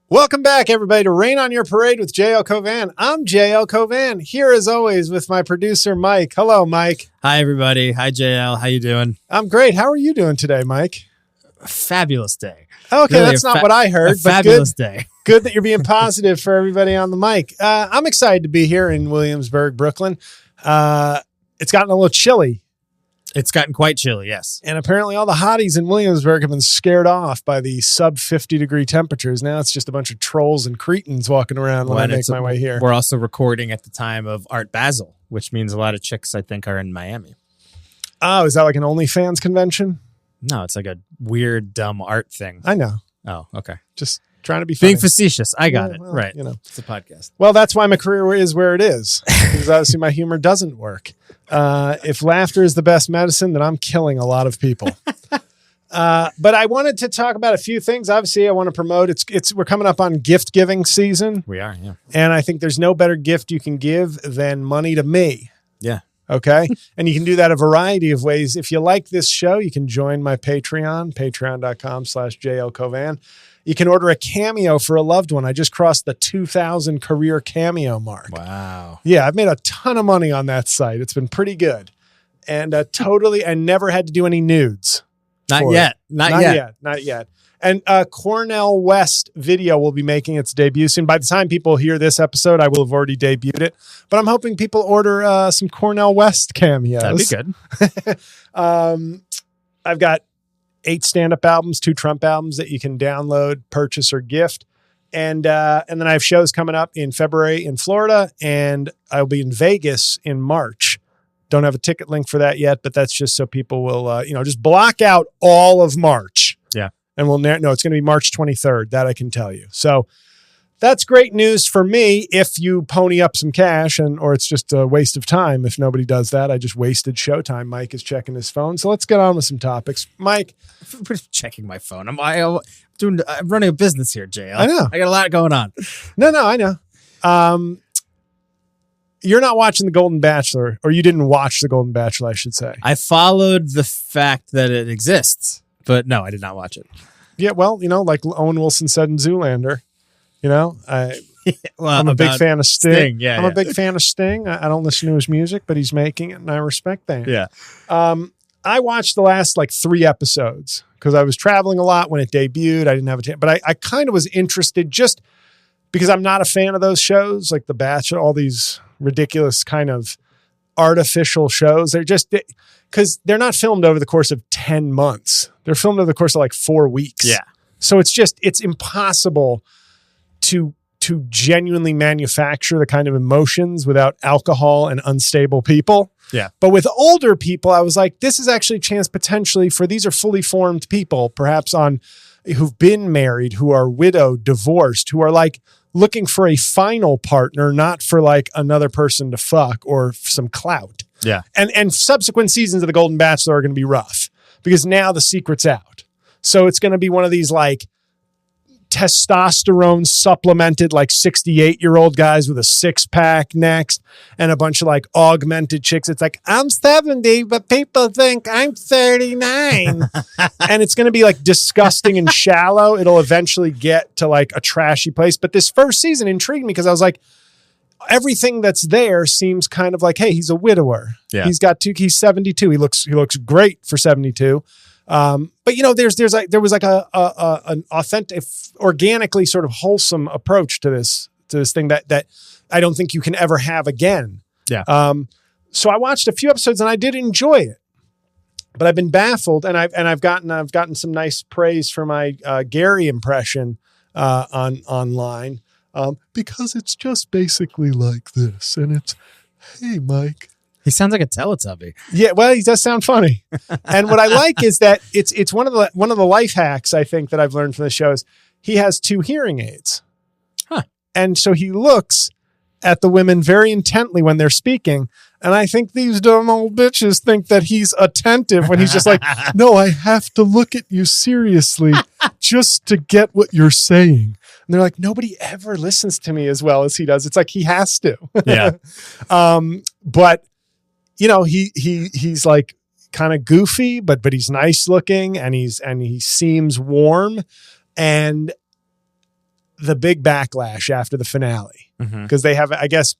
Welcome back, everybody, to Rain on Your Parade with J-L Cauvin. I'm J-L Cauvin, here as always with my producer, Mike. Hello, Mike. Hi, everybody. Hi, JL. How you doing? I'm great. How are you doing today, Mike? Fabulous day. Okay, really that's not what I heard. But fabulous day. Good that you're being positive for everybody on the mic. I'm excited to be here in Williamsburg, Brooklyn. It's gotten a little chilly. It's gotten quite chilly, yes. And apparently all the hotties in Williamsburg have been scared off by the sub 50-degree temperatures. Now it's just a bunch of trolls and cretins walking around when I make my way here. We're also recording at the time of Art Basel, which means a lot of chicks, I think, are in Miami. Oh, is that like an OnlyFans convention? No, it's like a weird, dumb art thing. I know. Oh, okay. Just trying to be funny. Being facetious. I got it. Well, right. You know, it's a podcast. Well, that's why my career is where it is. Because obviously my humor doesn't work. If laughter is the best medicine, then I'm killing a lot of people. But I wanted to talk about a few things. Obviously, I want to promote. We're coming up on gift giving season. We are, yeah. And I think there's no better gift you can give than money to me. Yeah. Okay. And you can do that a variety of ways. If you like this show, you can join my Patreon, patreon.com/JL Cauvin. You can order a cameo for a loved one. I just crossed the 2,000 career cameo mark. Wow. Yeah, I've made a ton of money on that site. It's been pretty good. And I never had to do any nudes. Not yet. Not yet. And Cornell West video will be making its debut soon. By the time people hear this episode, I will have already debuted it. But I'm hoping people order some Cornell West cameos. That'd be good. I've got 8 stand-up albums, 2 Trump albums that you can download, purchase, or gift. And then I have shows coming up in February in Florida, and I'll be in Vegas in March. Don't have a ticket link for that yet, but that's just so people will, just block out all of March. Yeah. And it's going to be March 23rd. That I can tell you. So that's great news for me if you pony up some cash, or it's just a waste of time if nobody does that. I just wasted showtime. Mike is checking his phone. So let's get on with some topics. Mike. I'm checking my phone. I'm running a business here, JL. I know. I got a lot going on. No, I know. You're not watching the Golden Bachelor, or you didn't watch the Golden Bachelor, I should say. I followed the fact that it exists, but no, I did not watch it. Yeah, well, like Owen Wilson said in Zoolander, I'm a big fan of Sting. Yeah, I'm a big fan of Sting. I don't listen to his music, but he's making it, and I respect that. Yeah. I watched the last 3 episodes because I was traveling a lot when it debuted. I didn't have a chance, but I kind of was interested just because I'm not a fan of those shows, like The Bachelor, all these ridiculous kind of artificial shows. They're just because they're not filmed over the course of 10 months. They're filmed over the course of 4 weeks. Yeah. So it's impossible to genuinely manufacture the kind of emotions without alcohol and unstable people. Yeah. But with older people, I was like, this is actually a chance potentially for, these are fully formed people, perhaps who've been married, who are widowed, divorced, who are looking for a final partner, not for another person to fuck or some clout. Yeah. And subsequent seasons of The Golden Bachelor are going to be rough because now the secret's out. So it's going to be one of these testosterone supplemented 68-year-old guys with a 6-pack next and a bunch of augmented chicks. It's I'm 70, but people think I'm 39. And it's going to be disgusting and shallow. It'll eventually get to a trashy place. But this first season intrigued me because I was everything that's there seems kind of hey, he's a widower. Yeah. He's 72. He looks great for 72. But there was an authentic, organically sort of wholesome approach to this thing that I don't think you can ever have again. Yeah. So I watched a few episodes and I did enjoy it, but I've been baffled, and I've gotten some nice praise for my Gary impression online because it's just basically like this, and it's, hey, Mike. He sounds like a Teletubby. Yeah, well, he does sound funny. And what I like is that it's one of the life hacks I think that I've learned from the show is he has 2 hearing aids. Huh. And so he looks at the women very intently when they're speaking. And I think these dumb old bitches think that he's attentive when he's just no, I have to look at you seriously just to get what you're saying. And they're nobody ever listens to me as well as he does. It's he has to. Yeah. But he's kind of goofy, but he's nice looking, and he seems warm. And the big backlash after the finale, because they have, I guess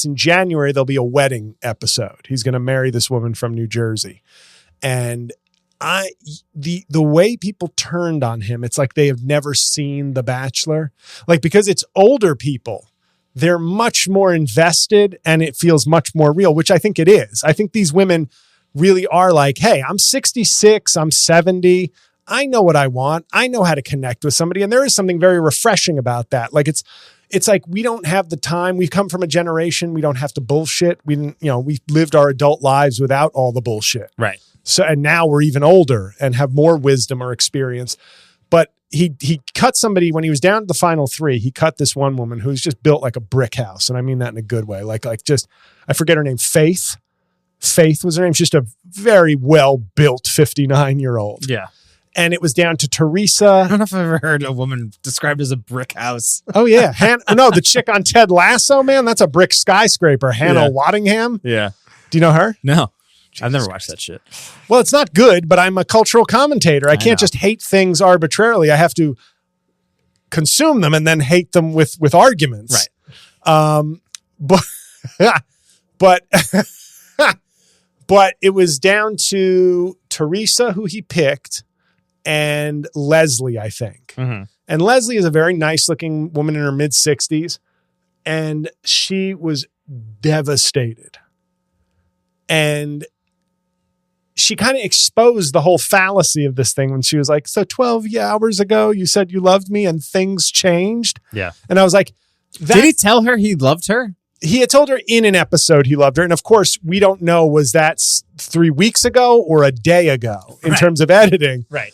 in January there'll be a wedding episode. He's going to marry this woman from New Jersey, and the way people turned on him, it's like they have never seen The Bachelor, like, because it's older people. They're much more invested and it feels much more real, which I think it is. I think these women really are like, hey, I'm 66, I'm 70. I know what I want. I know how to connect with somebody. And there is something very refreshing about that. Like it's like, we don't have the time. We've come from a generation. We don't have to bullshit. We lived our adult lives without all the bullshit. Right. So, and now we're even older and have more wisdom or experience. But he cut somebody when he was down to the final three. He cut this one woman who's just built like a brick house. And I mean that in a good way. Like just, I forget her name, Faith. Faith was her name. She's just a very well-built 59-year-old. Yeah. And it was down to Teresa. I don't know if I've ever heard a woman described as a brick house. Oh, yeah. No, the chick on Ted Lasso, man, that's a brick skyscraper. Hannah Waddingham. Yeah. Do you know her? No. I've never watched that shit. Well, it's not good, but I'm a cultural commentator. I can't just hate things arbitrarily. I have to consume them and then hate them with arguments. Right. But it was down to Teresa, who he picked, and Leslie, I think. Mm-hmm. And Leslie is a very nice looking woman in her mid 60s. And she was devastated. And she kind of exposed the whole fallacy of this thing when she was like, so 12 hours ago, you said you loved me and things changed. Yeah. And I was like, did he tell her he loved her? He had told her in an episode he loved her. And of course, we don't know, was that 3 weeks ago or a day ago in terms of editing. Right.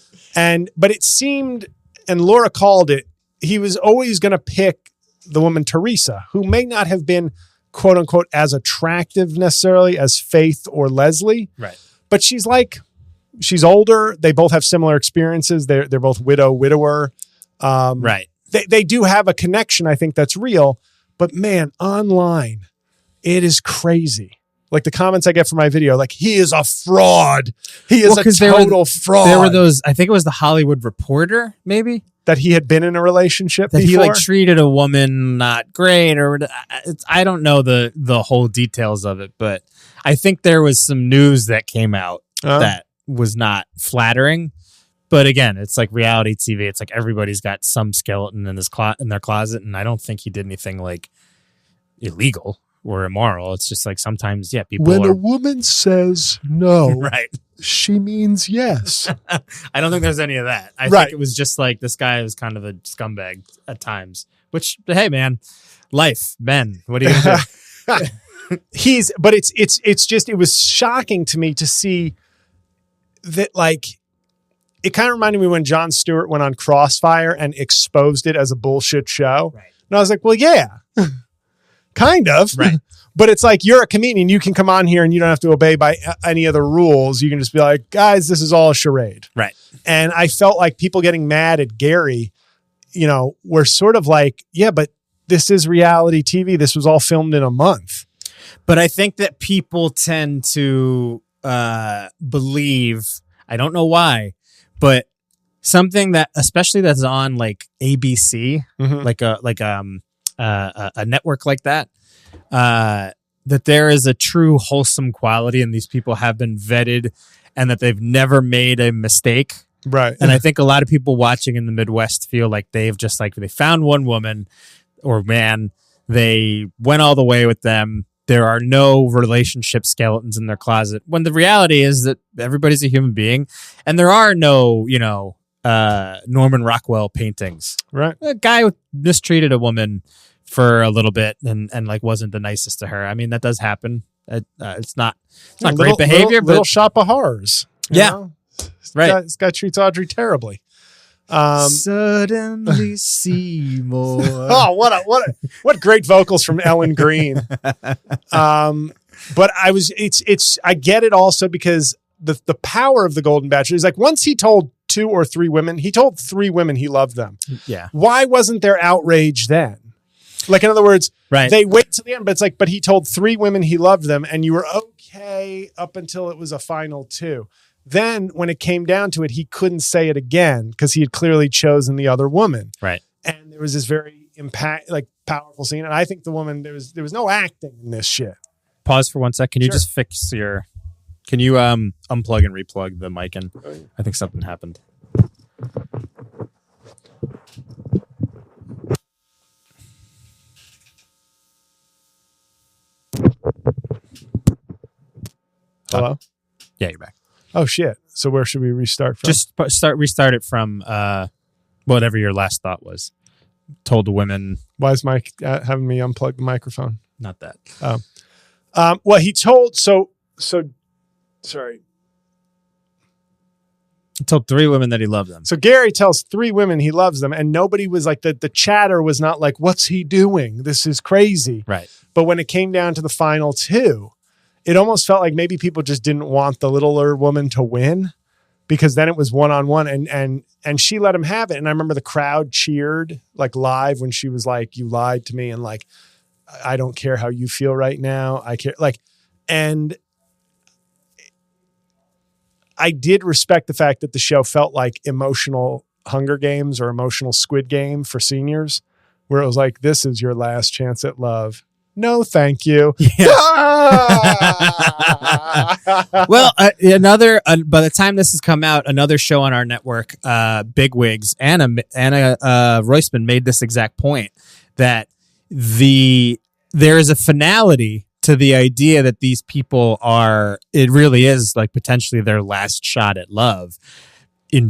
But it seemed, and Laura called it, he was always going to pick the woman Teresa, who may not have been, quote unquote, as attractive necessarily as Faith or Leslie. Right. But she's older. They both have similar experiences. They're both widower. Right. They do have a connection, I think, that's real. But man, online, it is crazy. Like the comments I get from my video, like, he is a fraud. He is a total fraud. There were those, I think it was the Hollywood Reporter, maybe? That he had been in a relationship that before? He like treated a woman not great, or I don't know the whole details of it, but I think there was some news that came out that was not flattering. But again, it's like reality TV. It's like everybody's got some skeleton in their closet, and I don't think he did anything like illegal or immoral. It's just like sometimes, people. When a woman says no, right, she means yes. I don't think there's any of that. I think it was just like this guy was kind of a scumbag at times. Which, hey, man, life, men. What are you gonna do? It was shocking to me to see that, like. It kind of reminded me when Jon Stewart went on Crossfire and exposed it as a bullshit show. Right. And I was like, well, yeah, kind of. Right. But it's like, you're a comedian. You can come on here and you don't have to obey by any of the rules. You can just be like, guys, this is all a charade. Right. And I felt like people getting mad at Gary, were sort of like, yeah, but this is reality TV. This was all filmed in a month. But I think that people tend to believe, I don't know why, but something that, especially that's on like ABC, like a network like that, that there is a true wholesome quality, and these people have been vetted, and that they've never made a mistake. Right. And I think a lot of people watching in the Midwest feel like they've just like, they found one woman or man, they went all the way with them. There are no relationship skeletons in their closet, when the reality is that everybody's a human being, and there are no, Norman Rockwell paintings. Right. A guy mistreated a woman for a little bit and like wasn't the nicest to her. I mean, that does happen. It's not great behavior, but little shop of horrors. Yeah. Right. This guy treats Audrey terribly. Suddenly Seymour. Oh, what great vocals from Ellen Green. But I get it also because the power of the Golden Bachelor is like, once he told 2 or 3 women, he told 3 women he loved them. Yeah. Why wasn't there outrage then? Like, in other words, right. They wait till the end, but it's like, but he told 3 women he loved them, and you were okay up until it was a final 2. Then when it came down to it, he couldn't say it again because he had clearly chosen the other woman. Right. And there was this very powerful scene. And I think the woman, there was no acting in this shit. Pause for 1 sec. Can you Sure. just fix your? Can you unplug and replug the mic? And I think something happened. Hello? Yeah, you're back. Oh shit. So where should we restart from? Just restart it from whatever your last thought was. Told the women. Why is Mike having me unplug the microphone? Not that. Well, he told sorry. He told 3 women that he loved them. So Gary tells 3 women he loves them, and nobody was like, the chatter was not like, what's he doing? This is crazy. Right. But when it came down to the final 2, it almost felt like maybe people just didn't want the littler woman to win, because then it was one-on-one, and she let him have it. And I remember the crowd cheered like live when she was like, you lied to me, and like, I don't care how you feel right now. I care. Like, and I did respect the fact that the show felt like emotional Hunger Games or emotional Squid Game for seniors, where it was like, this is your last chance at love. No, thank you. Yeah. Well, by the time this has come out, another show on our network, Bigwigs, Anna Roisman made this exact point, that there is a finality to the idea that these people it really is like potentially their last shot at love. You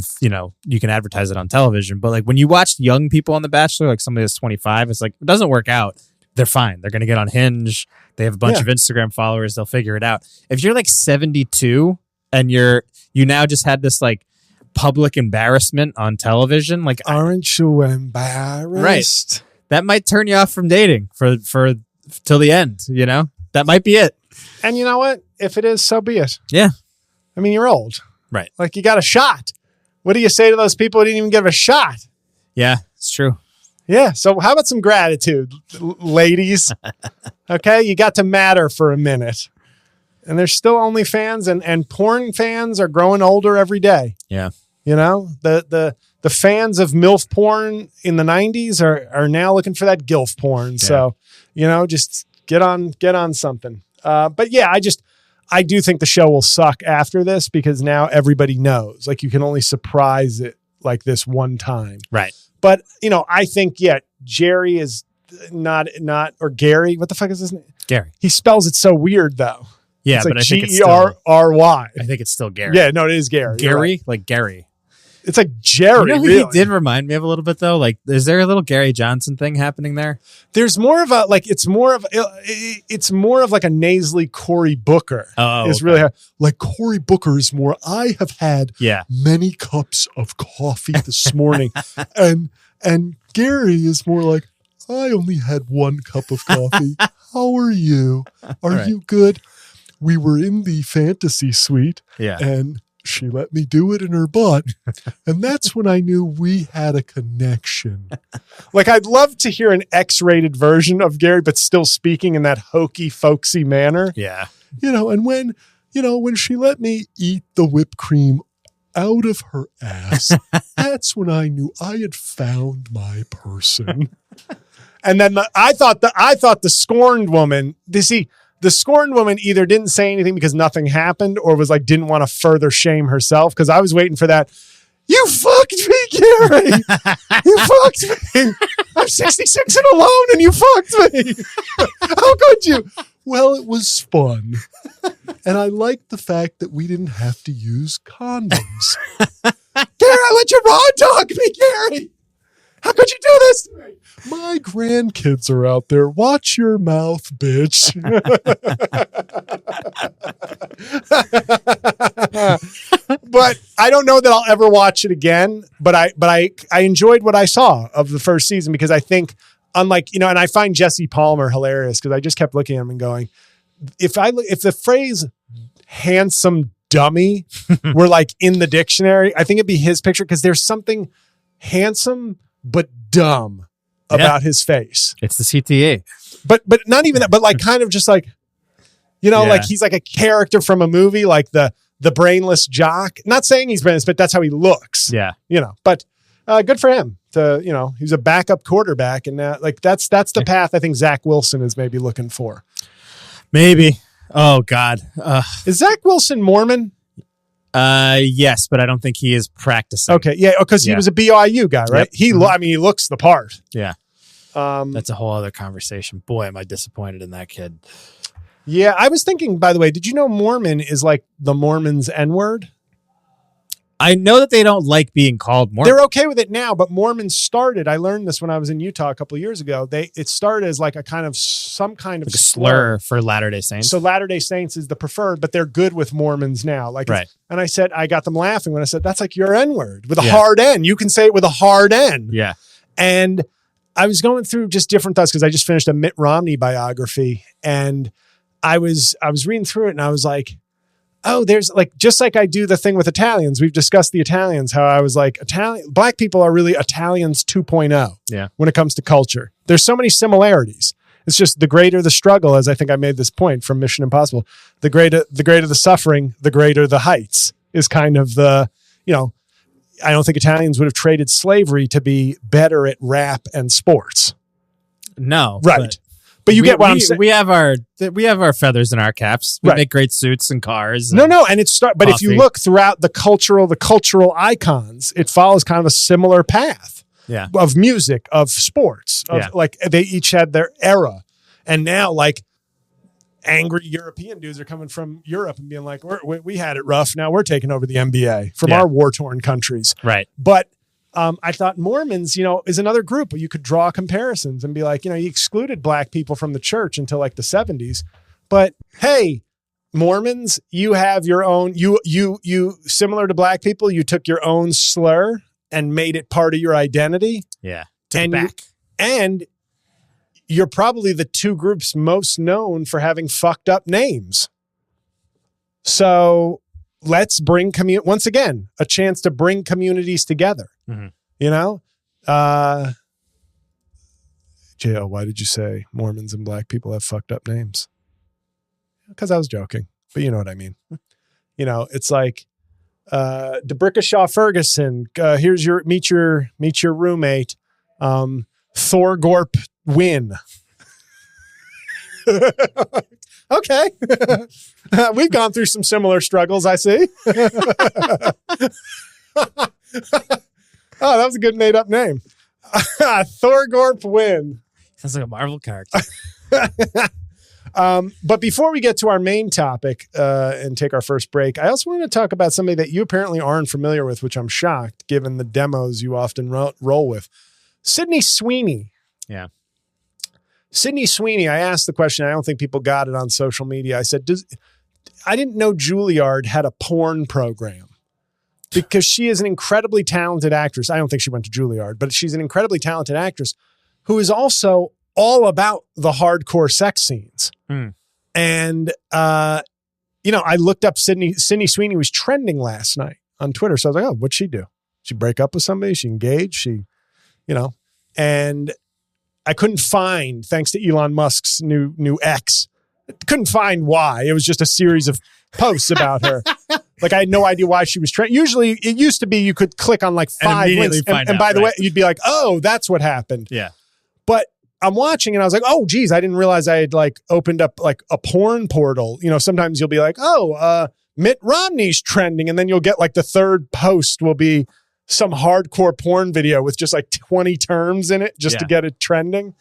can advertise it on television, but like when you watch young people on The Bachelor, like somebody that's 25, it's like, it doesn't work out. They're fine. They're going to get on Hinge. They have a bunch of Instagram followers. They'll figure it out. If you're like 72 and you now just had this like public embarrassment on television, like, aren't you embarrassed? Right. That might turn you off from dating for till the end, That might be it. And you know what? If it is, so be it. Yeah. I mean, you're old. Right. Like, you got a shot. What do you say to those people who didn't even give a shot? Yeah, it's true. Yeah. So how about some gratitude, ladies? Okay. You got to matter for a minute. And there's still OnlyFans, and porn fans are growing older every day. Yeah. The fans of MILF porn in the 90s are now looking for that GILF porn. Yeah. So, just get on something. But yeah, I do think the show will suck after this, because now everybody knows, like, you can only surprise it like this one time. Right. But, I think, Jerry is not, or Gary, what the fuck is his name? Gary. He spells it so weird though. Yeah, it's but like I think it's G-E-R-R-Y. I think it's still Gary. Yeah, no, it is Gary. Gary? Right. Like Gary. It's like Jerry. Really? He did remind me of a little bit though. Like, is there a little Gary Johnson thing happening there? There's more of it's more of like a nasally Cory Booker. Oh, it's okay. really like Cory Booker is more. I have had many cups of coffee this morning, and Gary is more like, I only had 1 cup of coffee. How are you? Are you good? We were in the fantasy suite, and she let me do it in her butt. And that's when I knew we had a connection. Like, I'd love to hear an X-rated version of Gary, but still speaking in that hokey, folksy manner. Yeah. And when she let me eat the whipped cream out of her ass, that's when I knew I had found my person. And then I thought the scorned woman, the scorned woman either didn't say anything because nothing happened, or was like, didn't want to further shame herself. Because I was waiting for that. You fucked me, Gary. You fucked me. I'm 66 and alone, and you fucked me. How could you? Well, it was fun. And I liked the fact that we didn't have to use condoms. Gary, let your raw dog me, Gary. How could you do this to me? My grandkids are out there. Watch your mouth, bitch. But I don't know that I'll ever watch it again. But I enjoyed what I saw of the first season, because I think, unlike, and I find Jesse Palmer hilarious, because I just kept looking at him and going, if the phrase handsome dummy were like in the dictionary, I think it'd be his picture, because there's something handsome but dumb about his face. It's the CTA. But not even that, but like kind of just like, like he's like a character from a movie, like the brainless jock. Not saying he's brainless, but that's how he looks. Yeah. But good for him. to, he's a backup quarterback. And now, like, that's the path I think Zach Wilson is maybe looking for. Maybe. Oh, God. Is Zach Wilson Mormon? Yes, but I don't think he is practicing. Okay. Yeah. Because he was a BYU guy, right? Yep. He looks the part. Yeah. That's a whole other conversation. Boy, am I disappointed in that kid. Yeah. I was thinking, by the way, did you know Mormon is like the Mormons' N-word? I know that they don't like being called Mormon. They're okay with it now, but Mormons started. I learned this when I was in Utah a couple of years ago. It started as like some kind of like a slur for Latter-day Saints. So Latter-day Saints is the preferred, but they're good with Mormons now. Like, right. And I got them laughing when I said, that's like your N-word with a hard N. You can say it with a hard N. Yeah. And I was going through just different thoughts because I just finished a Mitt Romney biography, and I was reading through it, and I was like, oh, there's like, just like I do the thing with Italians. We've discussed the Italians, how I was like, Black people are really Italians 2.0 when it comes to culture. There's so many similarities. It's just the greater the struggle, as I think I made this point from Mission Impossible, the greater the suffering, the greater the heights is kind of the, I don't think Italians would have traded slavery to be better at rap and sports. No. Right. But you get what I'm saying. We have our feathers in our caps. We make great suits and cars. And but if you look throughout the cultural icons, it follows kind of a similar path. Yeah. Of music, of sports, like they each had their era, and now like angry European dudes are coming from Europe and being like, we had it rough. Now we're taking over the NBA from our war-torn countries. Right. But I thought Mormons, is another group where you could draw comparisons and be like, you excluded Black people from the church until like the 70s. But hey, Mormons, you have your own, you similar to Black people, you took your own slur and made it part of your identity. Yeah. And you're probably the two groups most known for having fucked up names. So let's bring once again, a chance to bring communities together. Mm-hmm. J.L., why did you say Mormons and Black people have fucked up names? Because I was joking, but you know what I mean. It's like DeBrickashaw Ferguson. Here's meet your roommate, Thorgorp Wynn. Okay. We've gone through some similar struggles, I see. Oh, that was a good made-up name. Thorgorp Wynn. Sounds like a Marvel character. But before we get to our main topic and take our first break, I also want to talk about somebody that you apparently aren't familiar with, which I'm shocked, given the demos you often roll with. Sydney Sweeney. Yeah. Sydney Sweeney, I asked the question. I don't think people got it on social media. I said, I didn't know Juilliard had a porn program, because she is an incredibly talented actress. I don't think she went to Juilliard, but she's an incredibly talented actress who is also all about the hardcore sex scenes. And, I looked up Sydney Sweeney was trending last night on Twitter. So I was like, oh, what'd she do? She break up with somebody? She engaged? And I couldn't find, thanks to Elon Musk's new ex, couldn't find why. It was just a series of posts about her. Like, I had no idea why she was trending. Usually, it used to be you could click on like 5 links. And by the way, you'd be like, oh, that's what happened. Yeah. But I'm watching and I was like, oh, geez, I didn't realize I had like opened up like a porn portal. Sometimes you'll be like, oh, Mitt Romney's trending. And then you'll get like the third post will be some hardcore porn video with just like 20 terms in it just to get it trending.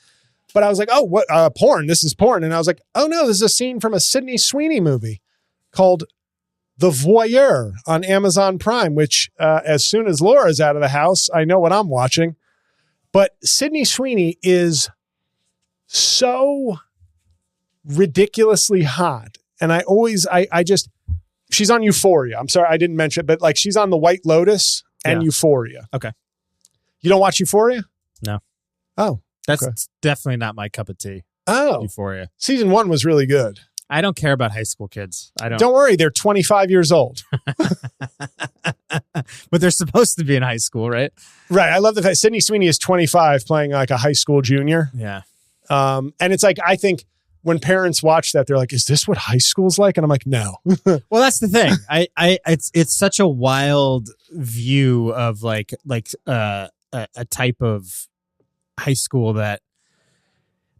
But I was like, oh, what porn? This is porn. And I was like, oh no, this is a scene from a Sydney Sweeney movie called The Voyeur on Amazon Prime, which as soon as Laura's out of the house, I know what I'm watching. But Sydney Sweeney is so ridiculously hot. And she's on Euphoria. I'm sorry, I didn't mention it, but like she's on The White Lotus and Euphoria. Okay. You don't watch Euphoria? No. Oh. That's definitely not my cup of tea. Oh. Euphoria. Season 1 was really good. I don't care about high school kids. Don't worry, they're 25 years old. But they're supposed to be in high school, right? Right. I love the fact Sydney Sweeney is 25 playing like a high school junior. Yeah. And it's like, I think when parents watch that, they're like, is this what high school's like? And I'm like, no. Well, that's the thing. It's such a wild view of like a a type of high school that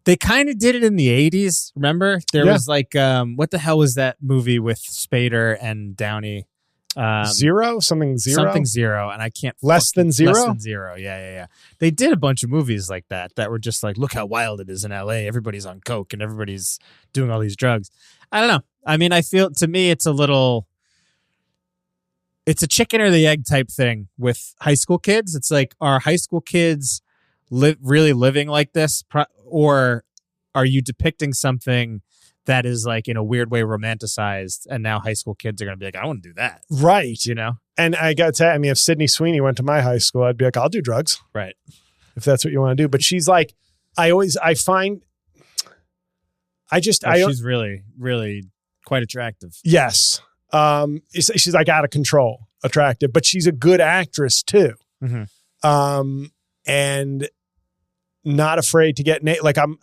they kind of did it in the 80s. Remember? There was like, what the hell was that movie with Spader and Downey? Something zero. And I can't. Less than zero? Less than zero. Yeah. They did a bunch of movies like that were just like, look how wild it is in LA. Everybody's on coke and everybody's doing all these drugs. I don't know. I mean, I feel, to me, it's a chicken or the egg type thing with high school kids. It's like, are high school kids really living like this? Or are you depicting something that is like in a weird way romanticized, and now high school kids are going to be like, I want to do that. Right. You know? And I got to tell you, I mean, if Sydney Sweeney went to my high school, I'd be like, I'll do drugs. Right. If that's what you want to do. But she's like, she's really, really quite attractive. Yes. She's like out of control attractive, but she's a good actress too. Mm-hmm. And not afraid to get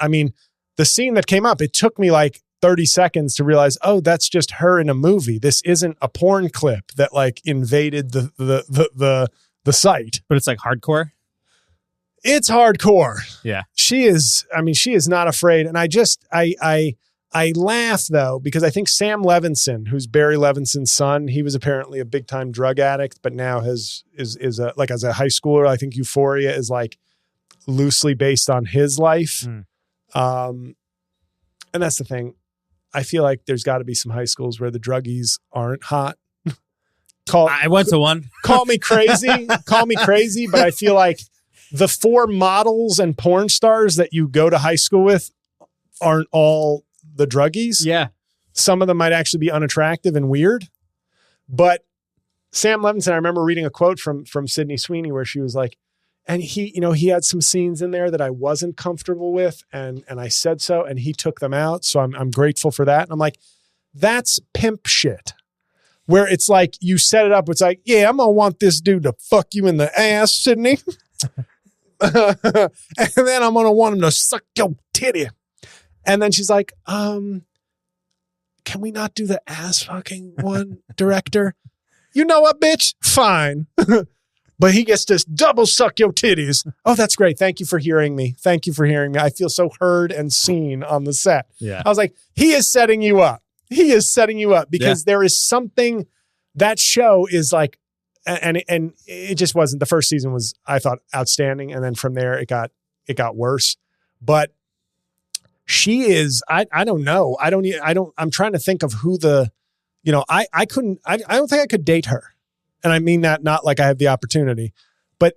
I mean, the scene that came up, it took me like 30 seconds to realize, oh, that's just her in a movie. This isn't a porn clip that like invaded the site. But it's like hardcore. It's hardcore. Yeah. She is not afraid. And I laugh though, because I think Sam Levinson, who's Barry Levinson's son, he was apparently a big time drug addict, but now is as a high schooler, I think Euphoria is like loosely based on his life. And that's the thing. I feel like there's got to be some high schools where the druggies aren't hot. I went to one. Call me crazy, but I feel like the 4 models and porn stars that you go to high school with aren't all the druggies. Yeah. Some of them might actually be unattractive and weird. But Sam Levinson, I remember reading a quote from Sydney Sweeney where she was like, and he had some scenes in there that I wasn't comfortable with, and I said so, and he took them out. So I'm grateful for that. And I'm like, that's pimp shit. Where it's like you set it up. It's like, yeah, I'm gonna want this dude to fuck you in the ass, Sydney. And then I'm gonna want him to suck your titty. And then she's like, can we not do the ass fucking one, director? You know what, bitch? Fine. But he gets to double suck your titties. Oh, that's great. Thank you for hearing me. I feel so heard and seen on the set. Yeah. I was like, he is setting you up. Because there is something, that show is like, and it just wasn't, the first season was, I thought, outstanding. And then from there it got worse. But she is, I don't know. I'm trying to think of who I don't think I could date her. And I mean that not like I have the opportunity, but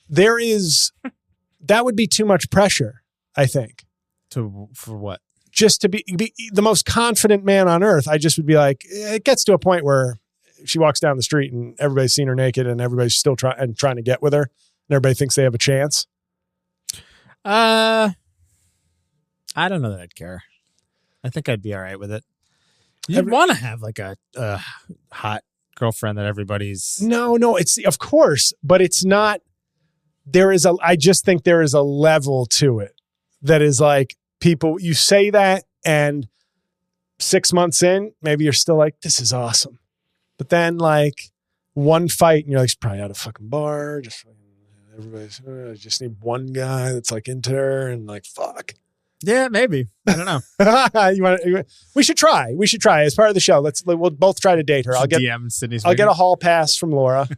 that would be too much pressure, I think. For what? Just to be the most confident man on earth. I just would be like, it gets to a point where she walks down the street and everybody's seen her naked and everybody's still trying to get with her. And everybody thinks they have a chance. I don't know that I'd care. I think I'd be all right with it. You'd want to have like a hot girlfriend that everybody's. No, it's of course, but it's not. I just think there is a level to it that is like, people, you say that and 6 months in, maybe you're still like, this is awesome. But then like one fight and you're like, she's probably at a fucking bar. Just everybody's, I just need one guy that's like into her and like, fuck. Yeah, maybe. I don't know. We should try. As part of the show. We'll both try to date her. I'll get a hall pass from Laura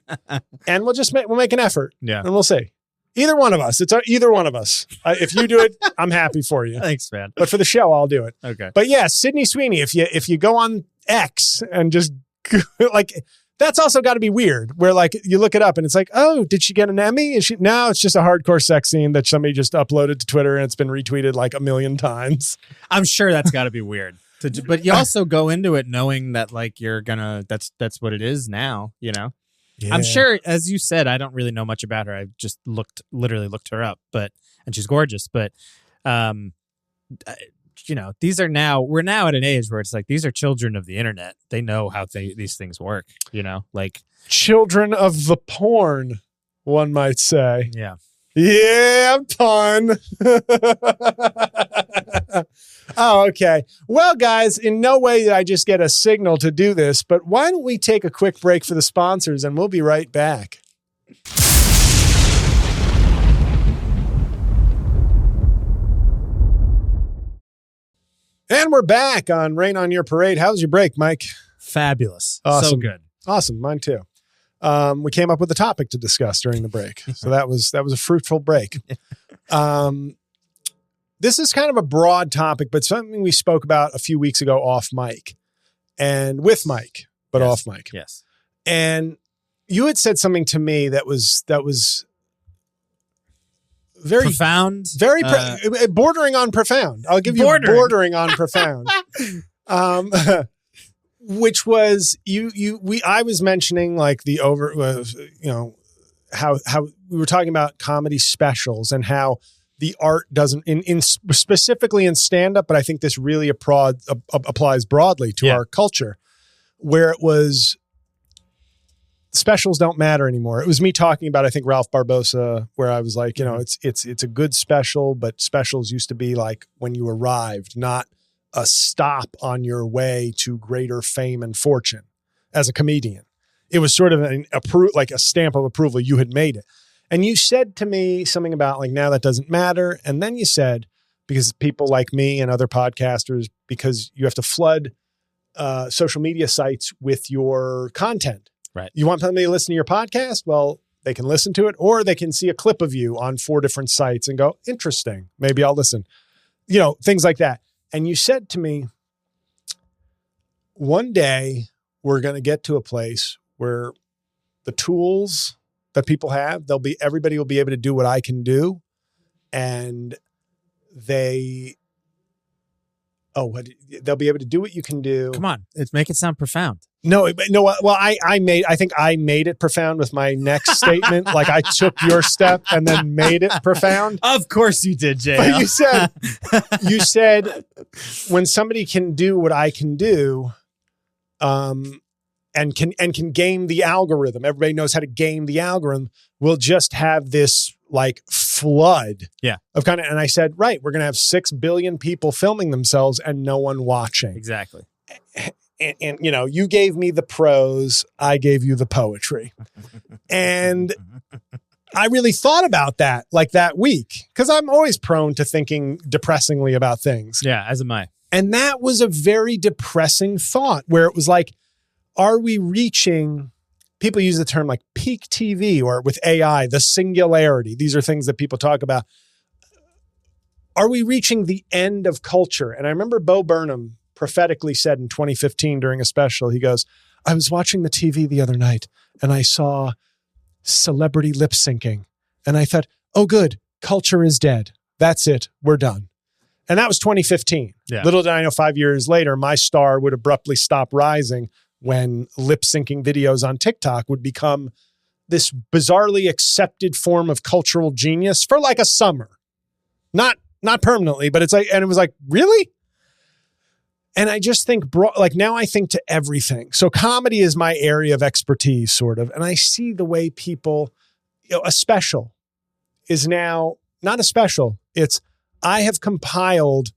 and we'll make an effort. Yeah. And we'll see. Either one of us. It's either one of us. If you do it, I'm happy for you. Thanks, man. But for the show, I'll do it. Okay. But yeah, Sydney Sweeney, if you go on X and just like, that's also got to be weird where like you look it up and it's like, oh, did she get an Emmy? No, it's just a hardcore sex scene that somebody just uploaded to Twitter and it's been retweeted like 1 million times. I'm sure that's got to be weird. But you also go into it knowing that like that's what it is now, you know? Yeah. I'm sure, as you said, I don't really know much about her. I just literally looked her up, and she's gorgeous. But, we're now at an age where it's like, these are children of the internet. They know how these things work, you know, like children of the porn, one might say. Yeah. Yeah, pun. Oh, okay. Well, guys, in no way did I just get a signal to do this, but why don't we take a quick break for the sponsors and we'll be right back. And we're back on Rain on Your Parade. How was your break, Mike? Fabulous. Awesome. So good. Awesome. Mine too. We came up with a topic to discuss during the break. So that was a fruitful break. This is kind of a broad topic, but something we spoke about a few weeks ago off mic and with Mike, but Yes. off mic. Yes. And you had said something to me that was very Profound. very bordering on profound. I'll give you bordering on profound. Which was I was mentioning like the how we were talking about comedy specials and how the art doesn't in specifically in stand up, but I think this really applies broadly to our culture, where it was specials don't matter anymore. It was me talking about, I think, Ralph Barbosa, where I was like, it's a good special, but specials used to be like when you arrived, not a stop on your way to greater fame and fortune as a comedian. It was sort of like a stamp of approval. You had made it. And you said to me something about like, now that doesn't matter. And then you said, because people like me and other podcasters, because you have to flood social media sites with your content. Right. You want somebody to listen to your podcast? Well, they can listen to it, or they can see a clip of you on 4 different sites and go, interesting. Maybe I'll listen. Things like that. And you said to me, one day we're going to get to a place where the tools that people have, everybody will be able to do what I can do. And they'll be able to do what you can do. Come on. Make it sound profound. No. Well, I think I made it profound with my next statement. Like I took your step and then made it profound. Of course you did, J.L. But you said when somebody can do what I can do, and can game the algorithm. Everybody knows how to game the algorithm. We'll just have this like flood of content. And I said, right, we're going to have 6 billion people filming themselves and no one watching. Exactly. And you gave me the prose, I gave you the poetry. And I really thought about that like that week, because I'm always prone to thinking depressingly about things. Yeah, as am I. And that was a very depressing thought, where it was like, are we reaching, people use the term like peak TV, or with AI, the singularity. These are things that people talk about. Are we reaching the end of culture? And I remember Bo Burnham prophetically said in 2015 during a special, he goes, I was watching the TV the other night and I saw celebrity lip syncing. And I thought, oh, good, culture is dead. That's it. We're done. And that was 2015. Yeah. Little did I know 5 years later, my star would abruptly stop rising when lip syncing videos on TikTok would become this bizarrely accepted form of cultural genius for like a summer. Not permanently, but it's like, and it was like, really? And I just think, like now I think to everything. So comedy is my area of expertise, sort of. And I see the way people, a special is now not a special. It's, I have compiled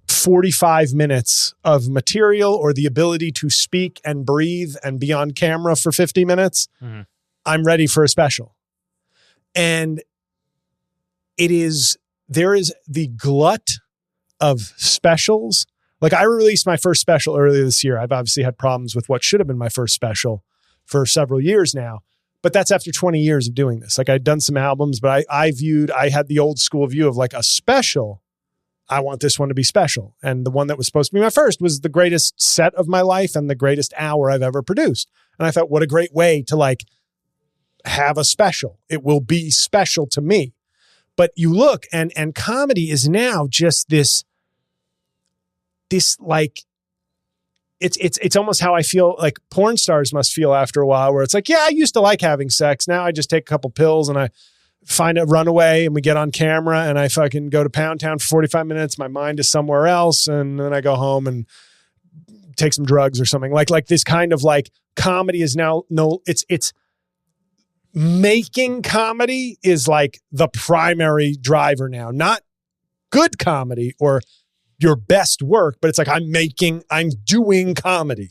45 minutes of material or the ability to speak and breathe and be on camera for 50 minutes. Mm-hmm. I'm ready for a special. And there is the glut of specials. Like I released my first special earlier this year. I've obviously had problems with what should have been my first special for several years now, but that's after 20 years of doing this. Like I'd done some albums, but I had the old school view of like a special. I want this one to be special. And the one that was supposed to be my first was the greatest set of my life and the greatest hour I've ever produced. And I thought, what a great way to like have a special. It will be special to me. But you look and comedy is now just this like, it's almost how I feel like porn stars must feel after a while, where it's like, yeah, I used to like having sex. Now I just take a couple pills and I find a runaway and we get on camera and I fucking go to Pound Town for 45 minutes. My mind is somewhere else. And then I go home and take some drugs or something like this kind of like comedy is now it's making comedy is like the primary driver now, not good comedy or your best work, but it's like I'm doing comedy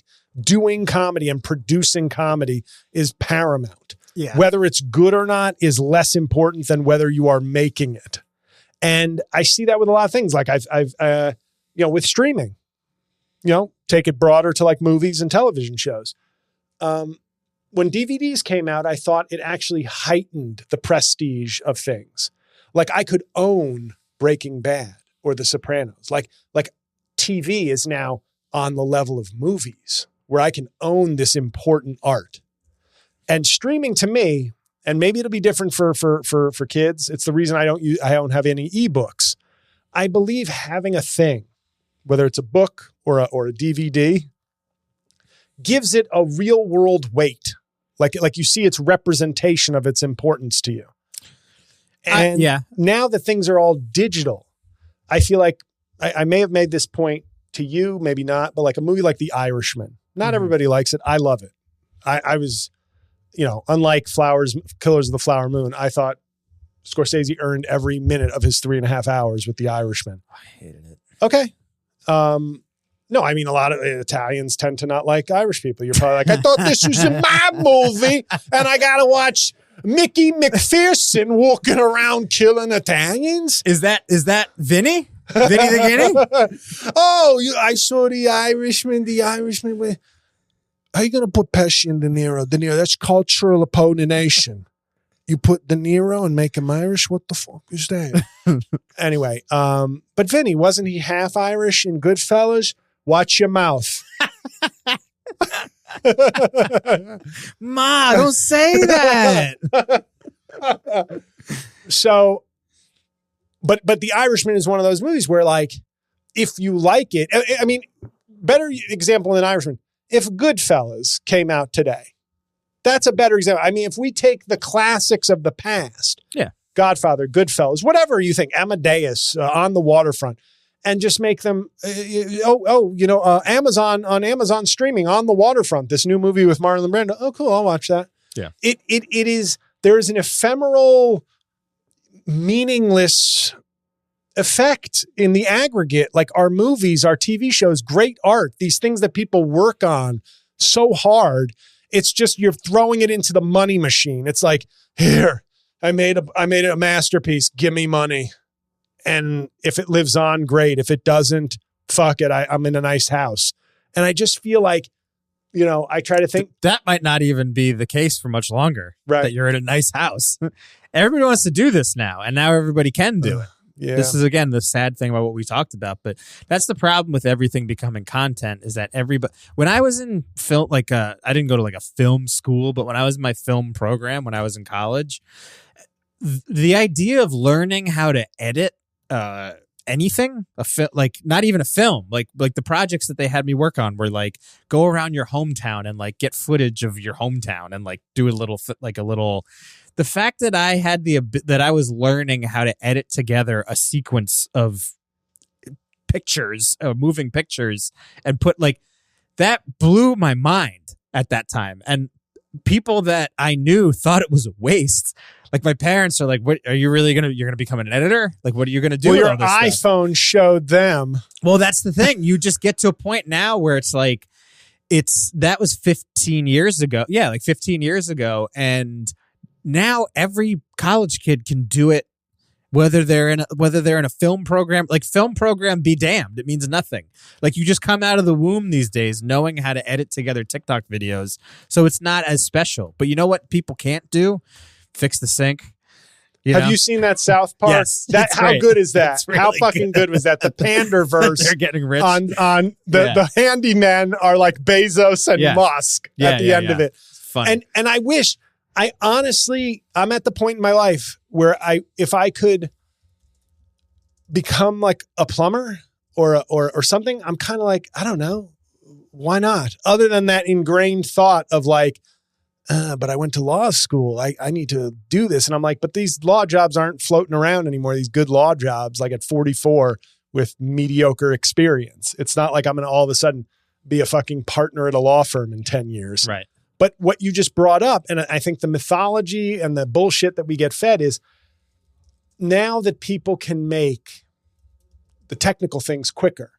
and producing comedy is paramount. Yeah. Whether it's good or not is less important than whether you are making it. And I see that with a lot of things. Like I've with streaming, take it broader to like movies and television shows. When DVDs came out, I thought it actually heightened the prestige of things. Like I could own Breaking Bad or The Sopranos. Like TV is now on the level of movies where I can own this important art. And streaming to me, and maybe it'll be different for kids. It's the reason I don't have any ebooks. I believe having a thing, whether it's a book or a DVD, gives it a real world weight. Like you see its representation of its importance to you. And now that things are all digital, I feel like I may have made this point to you, maybe not, but like a movie like The Irishman. Not everybody likes it. I love it. I was, unlike Killers of the Flower Moon, I thought Scorsese earned every minute of his 3.5 hours with The Irishman. I hated it. Okay. No, I mean, a lot of Italians tend to not like Irish people. You're probably like, I thought this was a my movie, and I got to watch Mickey McPherson walking around killing Italians. Is that Vinny? Vinny the Guinea? I saw The Irishman. The Irishman. How you going to put Pesci in De Niro? De Niro, that's cultural appropriation. You put De Niro and make him Irish? What the fuck is that? Anyway, but Vinny, wasn't he half Irish in Goodfellas? Watch your mouth. Ma, don't say that. So, but The Irishman is one of those movies where, like, if you like it, I mean, better example than Irishman. If Goodfellas came out today, that's a better example. I mean, if we take the classics of the past, Godfather, Goodfellas, whatever you think, Amadeus, On the Waterfront, and just make them, Amazon streaming, On the Waterfront, this new movie with Marlon Brando. Oh, cool, I'll watch that. Yeah. There is an ephemeral, meaningless effect in the aggregate, like our movies, our TV shows, great art, these things that people work on so hard. It's just you're throwing it into the money machine. It's like, here, I made a masterpiece. Give me money. And if it lives on, great. If it doesn't, fuck it. I'm in a nice house. And I just feel like, I try to think. That might not even be the case for much longer. Right. That you're in a nice house. Everybody wants to do this now. And now everybody can do it. Yeah. This is, again, the sad thing about what we talked about. But that's the problem with everything becoming content is that everybody, when I was in film, I didn't go to like a film school, but when I was in my film program, when I was in college, the idea of learning how to edit anything, not even a film, like the projects that they had me work on were like go around your hometown and like get footage of your hometown and like do the fact that I had that I was learning how to edit together a sequence of pictures, moving pictures, and put that blew my mind at that time. And people that I knew thought it was a waste. Like my parents are like, "What are you really you're gonna become an editor? Like, what are you gonna do?" Well, with your all this iPhone stuff? showed them. Well, that's the thing. You just get to a point now where it's like, that was 15 years ago. Yeah, like 15 years ago, and now every college kid can do it, whether they're in a film program. Like film program, be damned. It means nothing. Like you just come out of the womb these days knowing how to edit together TikTok videos, so it's not as special. But you know what people can't do? Fix the sink. Have you seen that South Park? Yes, how good is that? Really how fucking good was that? The Panderverse. They're getting rich. On the handymen are like Bezos and Musk at the end of it. Funny. And I wish, I'm at the point in my life where if I could become like a plumber or something, I'm kind of like, I don't know, why not? Other than that ingrained thought of like, but I went to law school. I need to do this. And I'm like, but these law jobs aren't floating around anymore. These good law jobs, like at 44 with mediocre experience. It's not like I'm going to all of a sudden be a fucking partner at a law firm in 10 years. Right. But what you just brought up, and I think the mythology and the bullshit that we get fed is now that people can make the technical things quicker,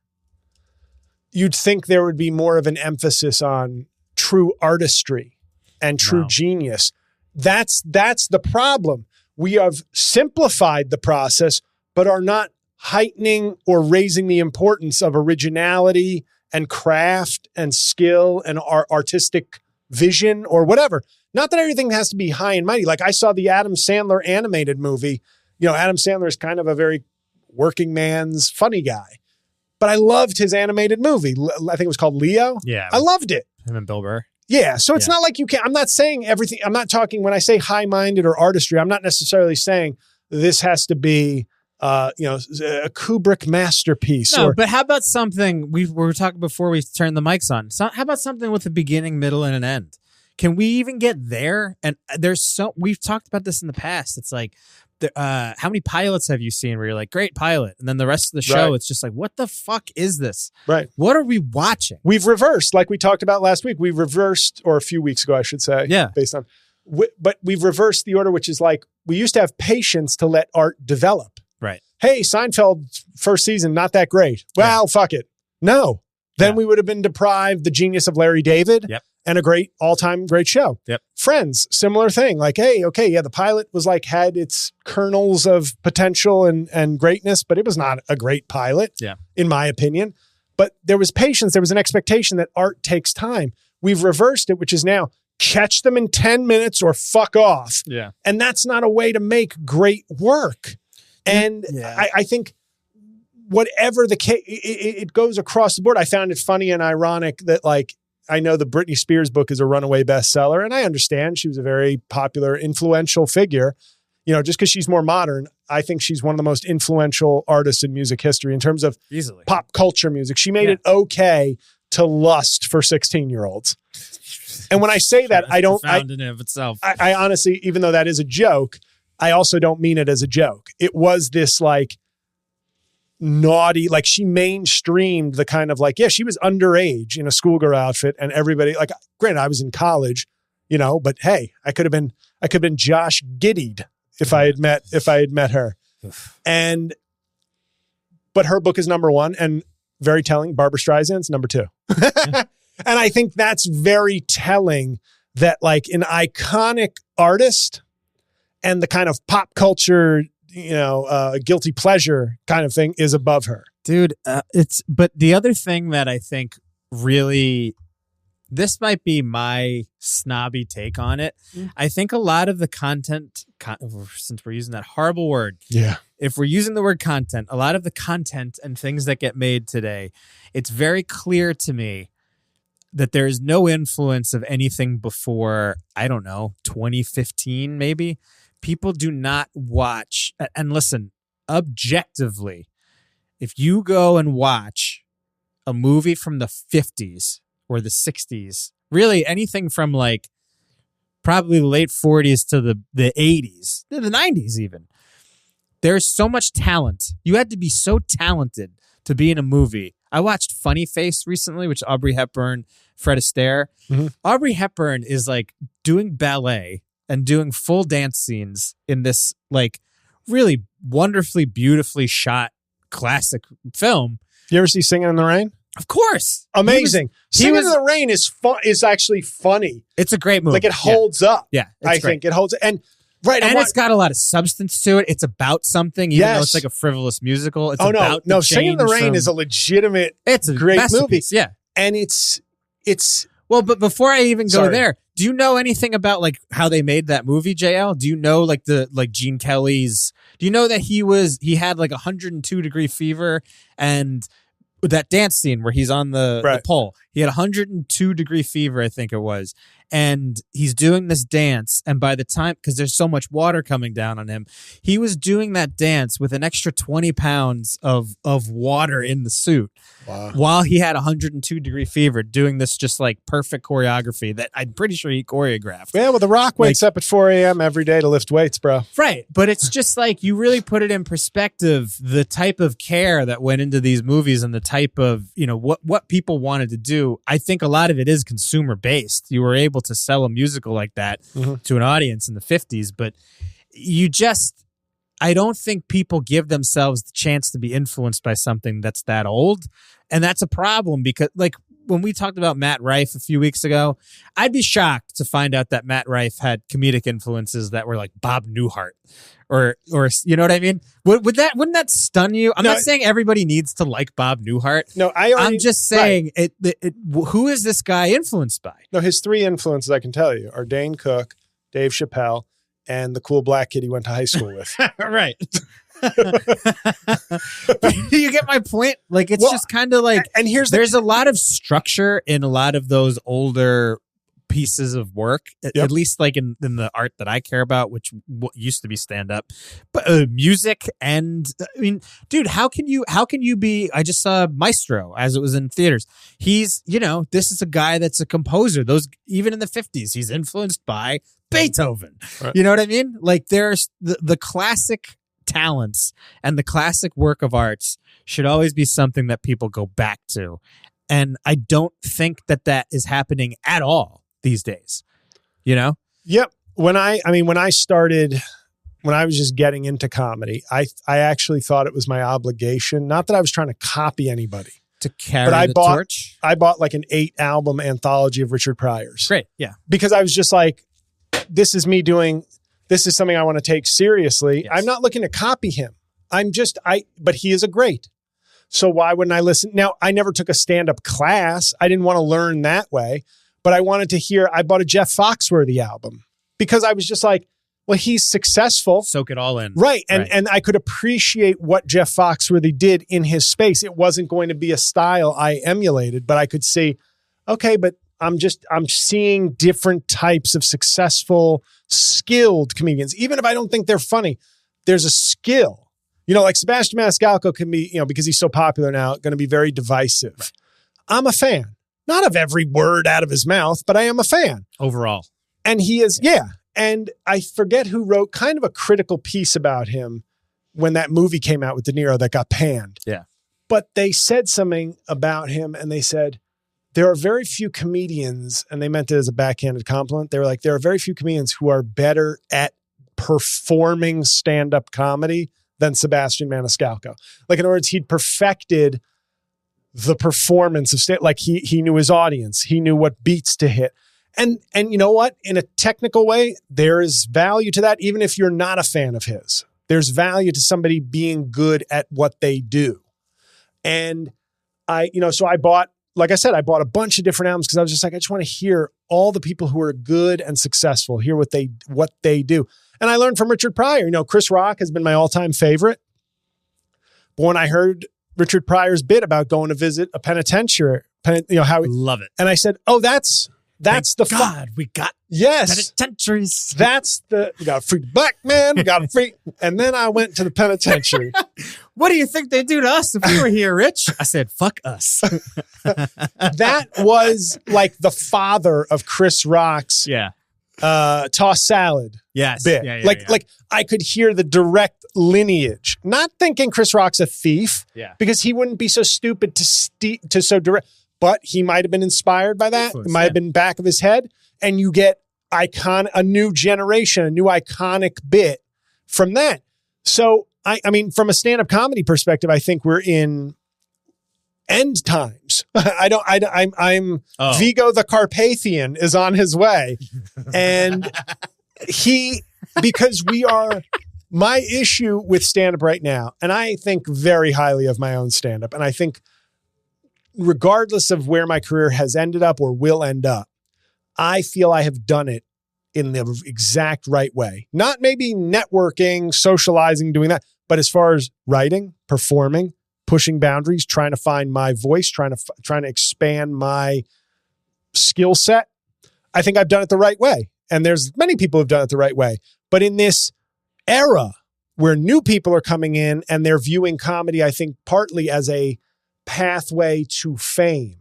you'd think there would be more of an emphasis on true artistry and true genius. That's the problem. We have simplified the process, but are not heightening or raising the importance of originality and craft and skill and artistic vision or whatever. Not that everything has to be high and mighty. Like I saw the Adam Sandler animated movie. You know, Adam Sandler is kind of a very working man's funny guy. But I loved his animated movie. I think it was called Leo. Yeah. I loved it. Him and Bill Burr. Yeah. So it's not like you can, I'm not saying everything. I'm not talking, when I say high-minded or artistry, I'm not necessarily saying this has to be, a Kubrick masterpiece. No, but how about something we were talking before we turned the mics on? So, how about something with a beginning, middle, and an end? Can we even get there? And we've talked about this in the past. It's like, how many pilots have you seen where you're like, great pilot, and then the rest of the show, it's just like, what the fuck is this? Right. What are we watching? We've reversed, like we talked about last week. We've reversed, or a few weeks ago, I should say. Yeah. Based on, but we've reversed the order, which is like, we used to have patience to let art develop. Right. Hey, Seinfeld first season, not that great. Well, fuck it. No. Then we would have been deprived the genius of Larry David. Yep. And a great all-time great show. Yep. Friends, similar thing. Like, hey, okay, yeah, the pilot was like, had its kernels of potential and greatness, but it was not a great pilot, in my opinion. But there was patience. There was an expectation that art takes time. We've reversed it, which is now catch them in 10 minutes or fuck off. Yeah. And that's not a way to make great work. And I think whatever the case, it goes across the board. I found it funny and ironic that, like, I know the Britney Spears book is a runaway bestseller, and I understand she was a very popular, influential figure. You know, just because she's more modern, I think she's one of the most influential artists in music history in terms of pop culture music. She made it okay to lust for 16-year-olds. And when I say that, I don't... Profound in and of itself. I honestly, even though that is a joke, I also don't mean it as a joke. It was this, like, naughty, like, she mainstreamed the kind of, like, she was underage in a schoolgirl outfit, and everybody, like, granted, I was in college, you know, but hey, I could have been Josh Giddied if I had met her. But her book is number one, and very telling. Barbara Streisand's number two. And I think that's very telling that, like, an iconic artist and the kind of pop culture, guilty pleasure kind of thing is above her. Dude, but the other thing that I think really, this might be my snobby take on it. I think a lot of the content, since we're using that horrible word. Yeah. If we're using the word content, a lot of the content and things that get made today, it's very clear to me that there is no influence of anything before, I don't know, 2015 maybe. People do not watch, and listen, objectively, if you go and watch a movie from the 50s or the 60s, really anything from, like, probably the late 40s to the 80s, the 90s even, there's so much talent. You had to be so talented to be in a movie. I watched Funny Face recently, which Aubrey Hepburn, Fred Astaire. Mm-hmm. Aubrey Hepburn is, like, doing ballet and doing full dance scenes in this, like, really wonderfully, beautifully shot classic film. You ever see Singing in the Rain? Of course. Amazing. Singing in the Rain is actually funny. It's a great movie. Like, it holds up. Yeah. I think it holds. And it's got a lot of substance to it. It's about something, even though it's like a frivolous musical. It's no. Singing in the Rain is a legitimate, great movie. Yeah. And it's well, but before I even go there, do you know anything about, like, how they made that movie, JL? Do you know, like, Gene Kelly's, do you know that he had like 102-degree fever, and that dance scene where he's on the pole, he had 102-degree fever, I think it was. And he's doing this dance. And by the time, because there's so much water coming down on him, he was doing that dance with an extra 20 pounds of water in the suit. Wow. While he had 102-degree fever, doing this just, like, perfect choreography that I'm pretty sure he choreographed. Yeah, well, The Rock wakes up at 4 a.m. every day to lift weights, bro. Right. But it's just like, you really put it in perspective, the type of care that went into these movies and the type of, what people wanted to do. I think a lot of it is consumer based. You were able to sell a musical like that to an audience in the 50s, but I don't think people give themselves the chance to be influenced by something that's that old. And that's a problem because, like, when we talked about Matt Rife a few weeks ago, I'd be shocked to find out that Matt Rife had comedic influences that were like Bob Newhart or you know what I mean? Wouldn't that stun you? I'm not saying everybody needs to like Bob Newhart. No, I'm just saying who is this guy influenced by? No, his three influences I can tell you are Dane Cook, Dave Chappelle, and the cool black kid he went to high school with. Right. You get my point? Like, it's just kind of like, and there's a lot of structure in a lot of those older pieces of work, at least like in the art that I care about, which used to be stand up, but music. And I mean, dude, how can you be, I just saw Maestro as it was in theaters. He's, this is a guy that's a composer. Even in the 50s, he's influenced by Beethoven. Right. You know what I mean? Like, there's the classic talents and the classic work of arts should always be something that people go back to. And I don't think that is happening at all these days, Yep. When I started, when I was just getting into comedy, I actually thought it was my obligation. Not that I was trying to copy anybody. To carry the torch? I bought like an 8-album anthology of Richard Pryor's. Great, yeah. Because I was just like, this is something I want to take seriously. Yes. I'm not looking to copy him. But he is a great. So why wouldn't I listen? Now, I never took a stand-up class. I didn't want to learn that way, but I wanted to hear, I bought a Jeff Foxworthy album because I was just like, well, he's successful. Soak it all in. Right. And I could appreciate what Jeff Foxworthy did in his space. It wasn't going to be a style I emulated, but I could see, okay, but I'm seeing different types of successful, skilled comedians. Even if I don't think they're funny, there's a skill. Like Sebastian Maniscalco can be, because he's so popular now, going to be very divisive. Right. I'm a fan. Not of every word out of his mouth, but I am a fan. Overall. And he is, And I forget who wrote kind of a critical piece about him when that movie came out with De Niro that got panned. Yeah. But they said something about him and they said, there are very few comedians, and they meant it as a backhanded compliment. They were like, there are very few comedians who are better at performing stand-up comedy than Sebastian Maniscalco. Like, in other words, he'd perfected the performance of like he knew his audience. He knew what beats to hit. And you know what? In a technical way, there is value to that, even if you're not a fan of his. There's value to somebody being good at what they do. And so I bought, like I said, I bought a bunch of different albums because I was just like, I just want to hear all the people who are good and successful, hear what they do. And I learned from Richard Pryor. Chris Rock has been my all-time favorite. But when I heard Richard Pryor's bit about going to visit a penitentiary, how love it. And I said, oh, that's the God, we got penitentiaries. We got a free black man, we got a free, and then I went to the penitentiary. What do you think they'd do to us if we were here, Rich? I said, fuck us. That was like the father of Chris Rock's toss salad. Yes. Bit. Yeah, like I could hear the direct lineage. Not thinking Chris Rock's a thief, because he wouldn't be so stupid to so direct. But he might have been inspired by that. It might have been back of his head. And you get a new generation, a new iconic bit from that. So, I mean, from a stand-up comedy perspective, I think we're in end times. I'm Vigo the Carpathian is on his way. And because my issue with stand-up right now, and I think very highly of my own stand-up, and I think regardless of where my career has ended up or will end up, I feel I have done it in the exact right way. Not maybe networking, socializing, doing that, but as far as writing, performing, pushing boundaries, trying to find my voice, trying to expand my skill set, I think I've done it the right way. And there's many people who've done it the right way. But in this era where new people are coming in and they're viewing comedy, I think partly as a pathway to fame,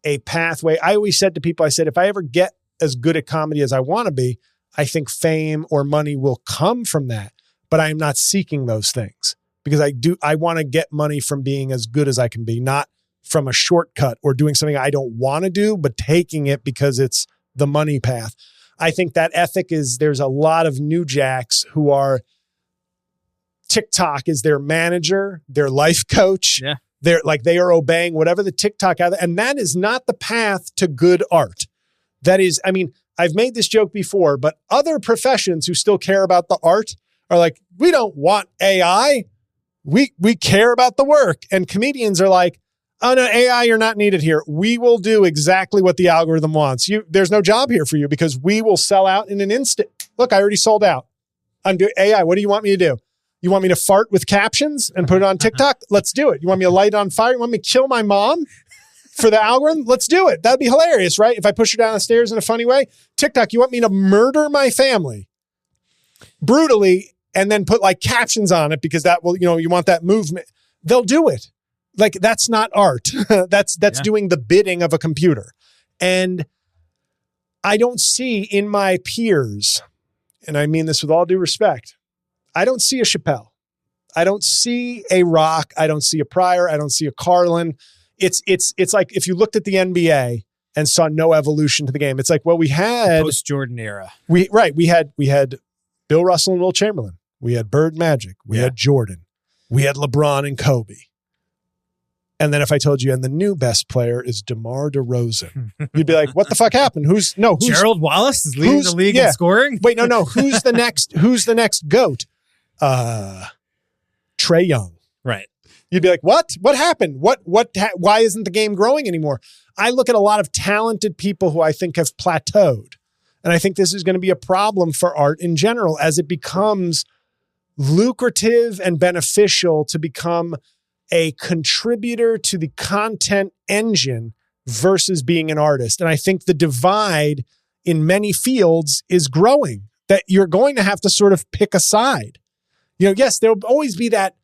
a pathway. I always said to people, I said, if I ever get as good at comedy as I want to be, I think fame or money will come from that. But I am not seeking those things because I want to get money from being as good as I can be, not from a shortcut or doing something I don't want to do, but taking it because it's the money path. I think that ethic there's a lot of new jacks who are TikTok is their manager, their life coach. Yeah. They are obeying whatever the TikTok out, and that is not the path to good art. That is, I mean, I've made this joke before, but other professions who still care about the art are like, we don't want AI. We care about the work. And comedians are like, oh no, AI, you're not needed here. We will do exactly what the algorithm wants. There's no job here for you because we will sell out in an instant. Look, I already sold out. I'm doing AI. What do you want me to do? You want me to fart with captions and put it on TikTok? Let's do it. You want me to light it on fire? You want me to kill my mom for the algorithm? Let's do it. That'd be hilarious, right? If I push her down the stairs in a funny way. TikTok, you want me to murder my family brutally and then put like captions on it because that will, you want that movement. They'll do it. Like, that's not art. That's doing the bidding of a computer. And I don't see in my peers, and I mean this with all due respect, I don't see a Chappelle. I don't see a Rock. I don't see a Pryor. I don't see a Carlin. It's like if you looked at the NBA and saw no evolution to the game. It's like, well, we had post-Jordan era. We had Bill Russell and Will Chamberlain. We had Bird Magic. We had Jordan. We had LeBron and Kobe. And then if I told you, and the new best player is DeMar DeRozan, you'd be like, what the fuck happened? Who's Gerald Wallace is leading the league in scoring? Wait, no. Who's the next GOAT? Trae Young. Right. You'd be like, what? What happened? Why isn't the game growing anymore? I look at a lot of talented people who I think have plateaued. And I think this is going to be a problem for art in general as it becomes lucrative and beneficial to become a contributor to the content engine versus being an artist. And I think the divide in many fields is growing, that you're going to have to sort of pick a side. Yes, there'll always be that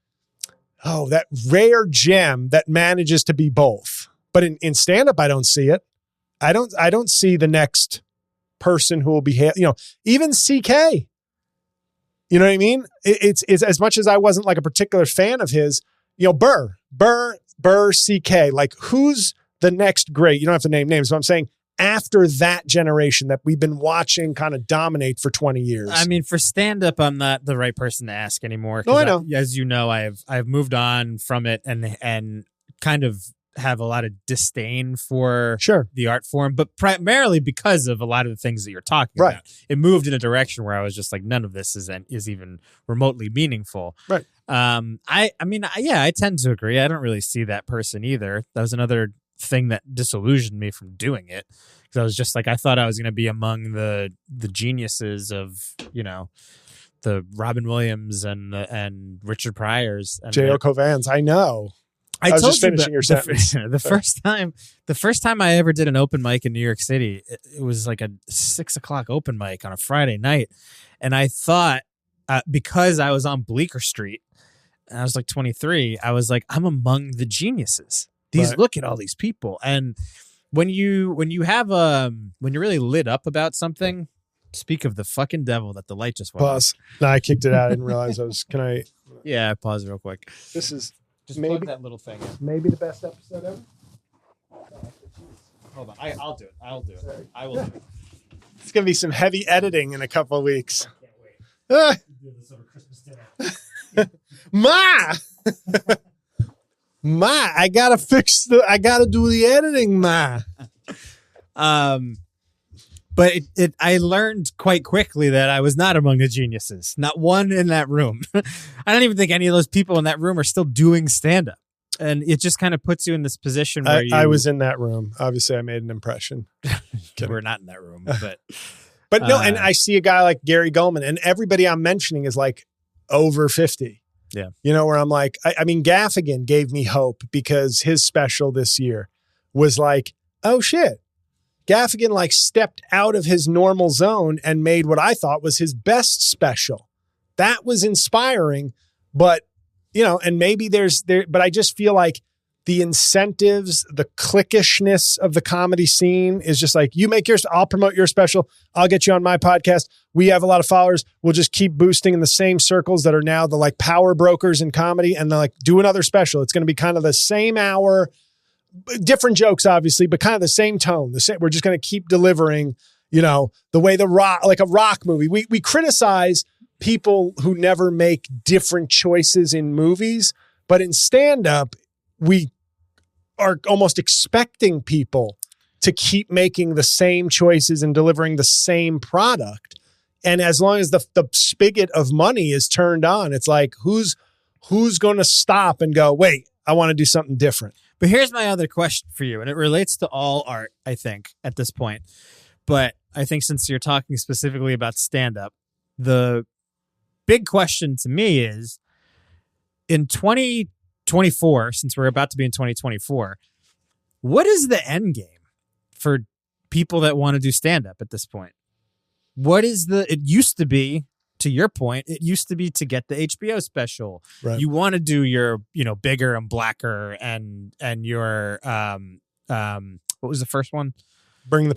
rare gem that manages to be both. But in stand-up, I don't see it. I don't see the next person who will be, even CK. You know what I mean? It's as much as I wasn't like a particular fan of his, Burr, CK, like who's the next great? You don't have to name names, but I'm saying after that generation that we've been watching kind of dominate for 20 years. I mean, for stand-up, I'm not the right person to ask anymore. No, I know. As you know, I've moved on from it and kind of have a lot of disdain for the art form, but primarily because of a lot of the things that you're talking about. It moved in a direction where I was just like, none of this is even remotely meaningful. Right. I tend to agree. I don't really see that person either. That was another thing that disillusioned me from doing it, because I was just like, I thought I was going to be among the geniuses of, the Robin Williams and Richard Pryors and J-L Cauvins. I know. I was just finishing your sentence. The first time I ever did an open mic in New York City, it was like a 6:00 open mic on a Friday night. And I thought, because I was on Bleecker Street and I was like 23, I was like, I'm among the geniuses. Look at all these people. And when you have when you're really lit up about something, speak of the fucking devil that the light just went Pause. No, I kicked it out. I didn't realize can I? Yeah, pause real quick. This is just maybe plug that little thing in. Maybe the best episode ever. Hold on. I'll do it. I will do it. It's going to be some heavy editing in a couple of weeks. I can't wait. Do this over Christmas dinner. Ma, I gotta do the editing, Ma. But I learned quite quickly that I was not among the geniuses. Not one in that room. I don't even think any of those people in that room are still doing stand-up. And it just kind of puts you in this position where I was in that room. Obviously, I made an impression. We're not in that room, but no. And I see a guy like Gary Goldman, and everybody I'm mentioning is like over 50. Yeah, where I'm like, I mean, Gaffigan gave me hope because his special this year was like, oh shit. Gaffigan like stepped out of his normal zone and made what I thought was his best special. That was inspiring, but and maybe but I just feel like the incentives, the cliquishness of the comedy scene is just like, you make yours, I'll promote your special. I'll get you on my podcast. We have a lot of followers. We'll just keep boosting in the same circles that are now the like power brokers in comedy, and they're like, do another special. It's going to be kind of the same hour, different jokes, obviously, but kind of the same tone. We're just going to keep delivering, the way the rock, like a rock movie. We criticize people who never make different choices in movies, but in stand-up, we are almost expecting people to keep making the same choices and delivering the same product. And as long as the spigot of money is turned on, it's like, who's going to stop and go, wait, I want to do something different? But here's my other question for you, and it relates to all art, I think, at this point. But I think since you're talking specifically about stand-up, the big question to me is, in 2024, since we're about to be in 2024, what is the end game for people that want to do stand-up at this point? What is it used to be, to your point, it used to be to get the HBO special. Right. You want to do your, bigger and blacker and your, what was the first one? Bring the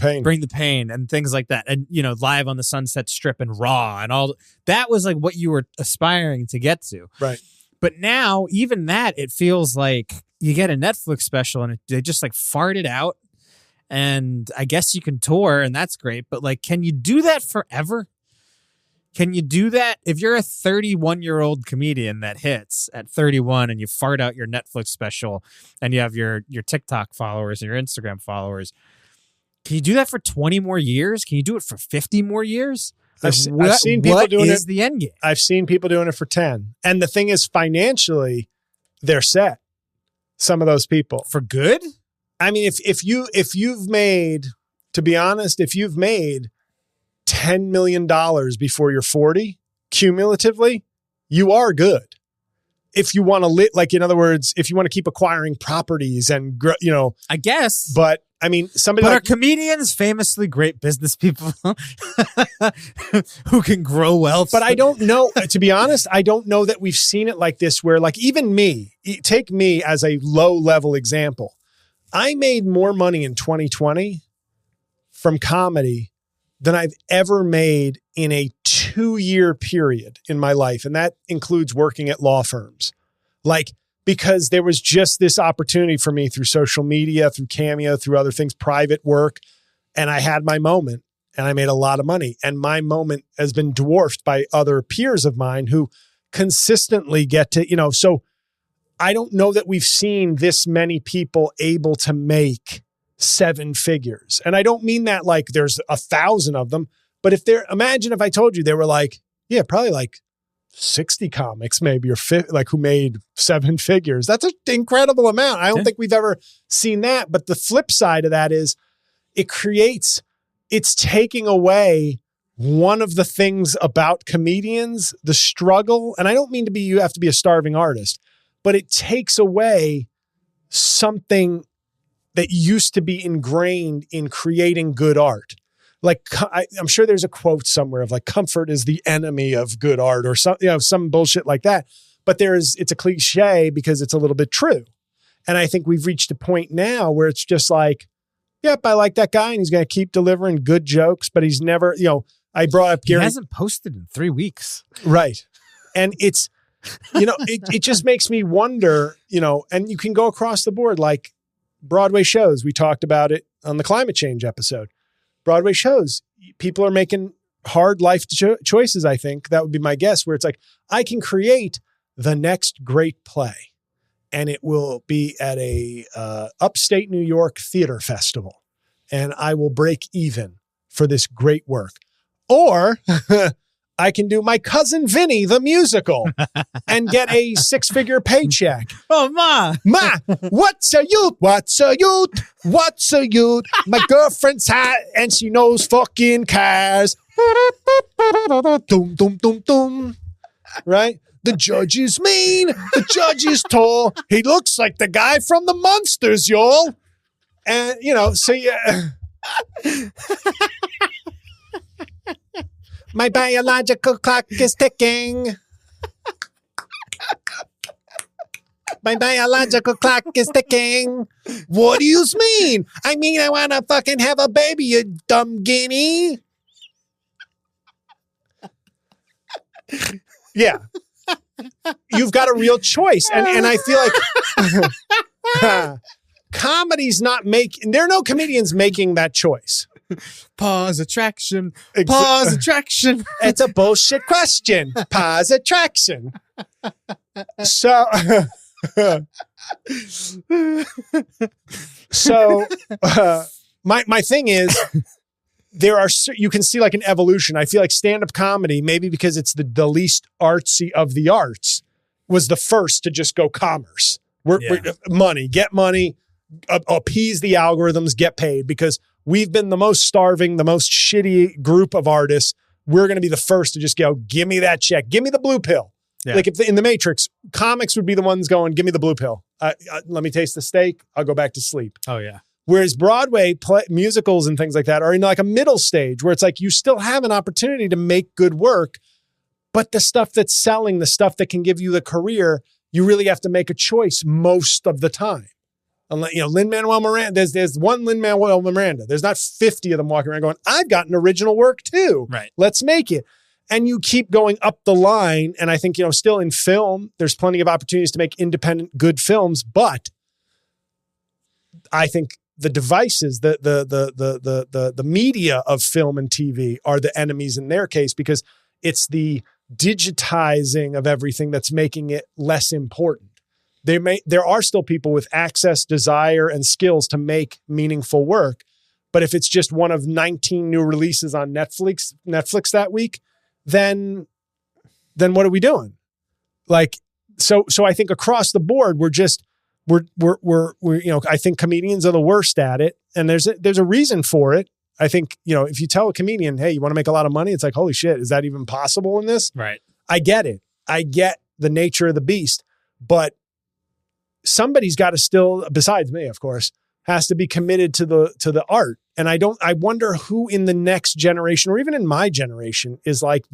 Pain and things like that. And, Live on the Sunset Strip and Raw and all that was like what you were aspiring to get to. Right. But now even that, it feels like you get a Netflix special and they just like fart it out. And I guess you can tour and that's great. But like, can you do that forever? Can you do that? If you're a 31-year-old comedian that hits at 31 and you fart out your Netflix special and you have your TikTok followers and your Instagram followers, can you do that for 20 more years? Can you do it for 50 more years? I've seen people doing it. What is the end game? I've seen people doing it for 10. And the thing is, financially, they're set. Some of those people. For good? I mean, if you've made, to be honest, if you've made $10 million before you're 40, cumulatively, you are good. If you want to in other words, if you want to keep acquiring properties and, I guess. But I mean, But are comedians famously great business people who can grow wealth? But I don't know, to be honest, I don't know that we've seen it like this where like even me, take me as a low level example. I made more money in 2020 from comedy than I've ever made in a 2-year period in my life. And that includes working at law firms. Because there was just this opportunity for me through social media, through Cameo, through other things, private work. And I had my moment and I made a lot of money. And my moment has been dwarfed by other peers of mine who consistently get to, so I don't know that we've seen this many people able to make 7 figures. And I don't mean that like there's 1,000 of them, but imagine if I told you they were like, yeah, probably like 60 comics maybe, or who made 7 figures. That's an incredible amount. I don't think we've ever seen that. But the flip side of that is it's taking away one of the things about comedians, the struggle. And I don't mean you have to be a starving artist, but it takes away something that used to be ingrained in creating good art. Like I'm sure there's a quote somewhere of like comfort is the enemy of good art or some bullshit like that. But it's a cliche because it's a little bit true. And I think we've reached a point now where it's just like, yep, I like that guy and he's going to keep delivering good jokes, but he's never, I brought up Gary. He hasn't posted in 3 weeks. Right. And it's, it just makes me wonder, and you can go across the board, like Broadway shows. We talked about it on the climate change episode. Broadway shows, people are making hard life choices, I think. That would be my guess, where it's like, I can create the next great play and it will be at a upstate New York theater festival and I will break even for this great work. Or I can do My Cousin Vinny, the musical, and get a 6-figure paycheck. Oh, Ma, what's a youth? What's a youth? What's a youth? My girlfriend's hot and she knows fucking cars. Dum, dum, dum, dum. Right? The judge is mean. The judge is tall. He looks like the guy from the Munsters, y'all. And, so yeah. My biological clock is ticking. My biological clock is ticking. What do you mean? I mean, I want to fucking have a baby, you dumb guinea. Yeah. You've got a real choice. And I feel like comedy's not there are no comedians making that choice. Pause attraction. Pause attraction. It's a bullshit question. Pause attraction. So So my thing is, you can see like an evolution. I feel like stand-up comedy, maybe because it's the least artsy of the arts, was the first to just go commerce. We're money, get money, appease the algorithms, get paid, because we've been the most starving, the most shitty group of artists. We're going to be the first to just go, give me that check. Give me the blue pill. Yeah. Like in the Matrix, comics would be the ones going, give me the blue pill. Let me taste the steak. I'll go back to sleep. Oh, yeah. Whereas Broadway musicals and things like that are in like a middle stage where it's like you still have an opportunity to make good work, but the stuff that's selling, the stuff that can give you the career, you really have to make a choice most of the time. Unless, Lin-Manuel Miranda, there's one Lin-Manuel Miranda. There's not 50 of them walking around going, I've got an original work too. Right. Let's make it. And you keep going up the line. And I think, still in film, there's plenty of opportunities to make independent, good films. But I think the devices, the media of film and TV are the enemies in their case, because it's the digitizing of everything that's making it less important. There are still people with access, desire, and skills to make meaningful work. But if it's just one of 19 new releases on Netflix that week, then what are we doing? Like, so I think across the board, I think comedians are the worst at it. And there's a reason for it. I think, if you tell a comedian, hey, you want to make a lot of money? It's like, holy shit, is that even possible in this? Right. I get it. I get the nature of the beast, but somebody's got to still, besides me, of course, has to be committed to the art. And I wonder who in the next generation, or even in my generation, is like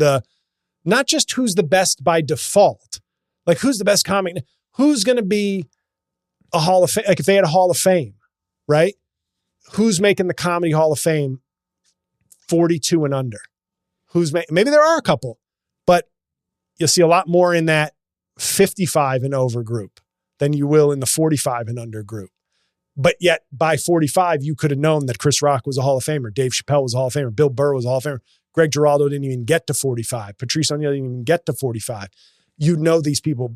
not just who's the best by default, like who's the best comic, who's going to be a Hall of Fame, like if they had a Hall of Fame, right? Who's making the Comedy Hall of Fame 42 and under? Maybe there are a couple, but you'll see a lot more in that 55 and over group than you will in the 45 and under group. But yet by 45, you could have known that Chris Rock was a Hall of Famer. Dave Chappelle was a Hall of Famer. Bill Burr was a Hall of Famer. Greg Giraldo didn't even get to 45. Patrice O'Neal didn't even get to 45. You know these people.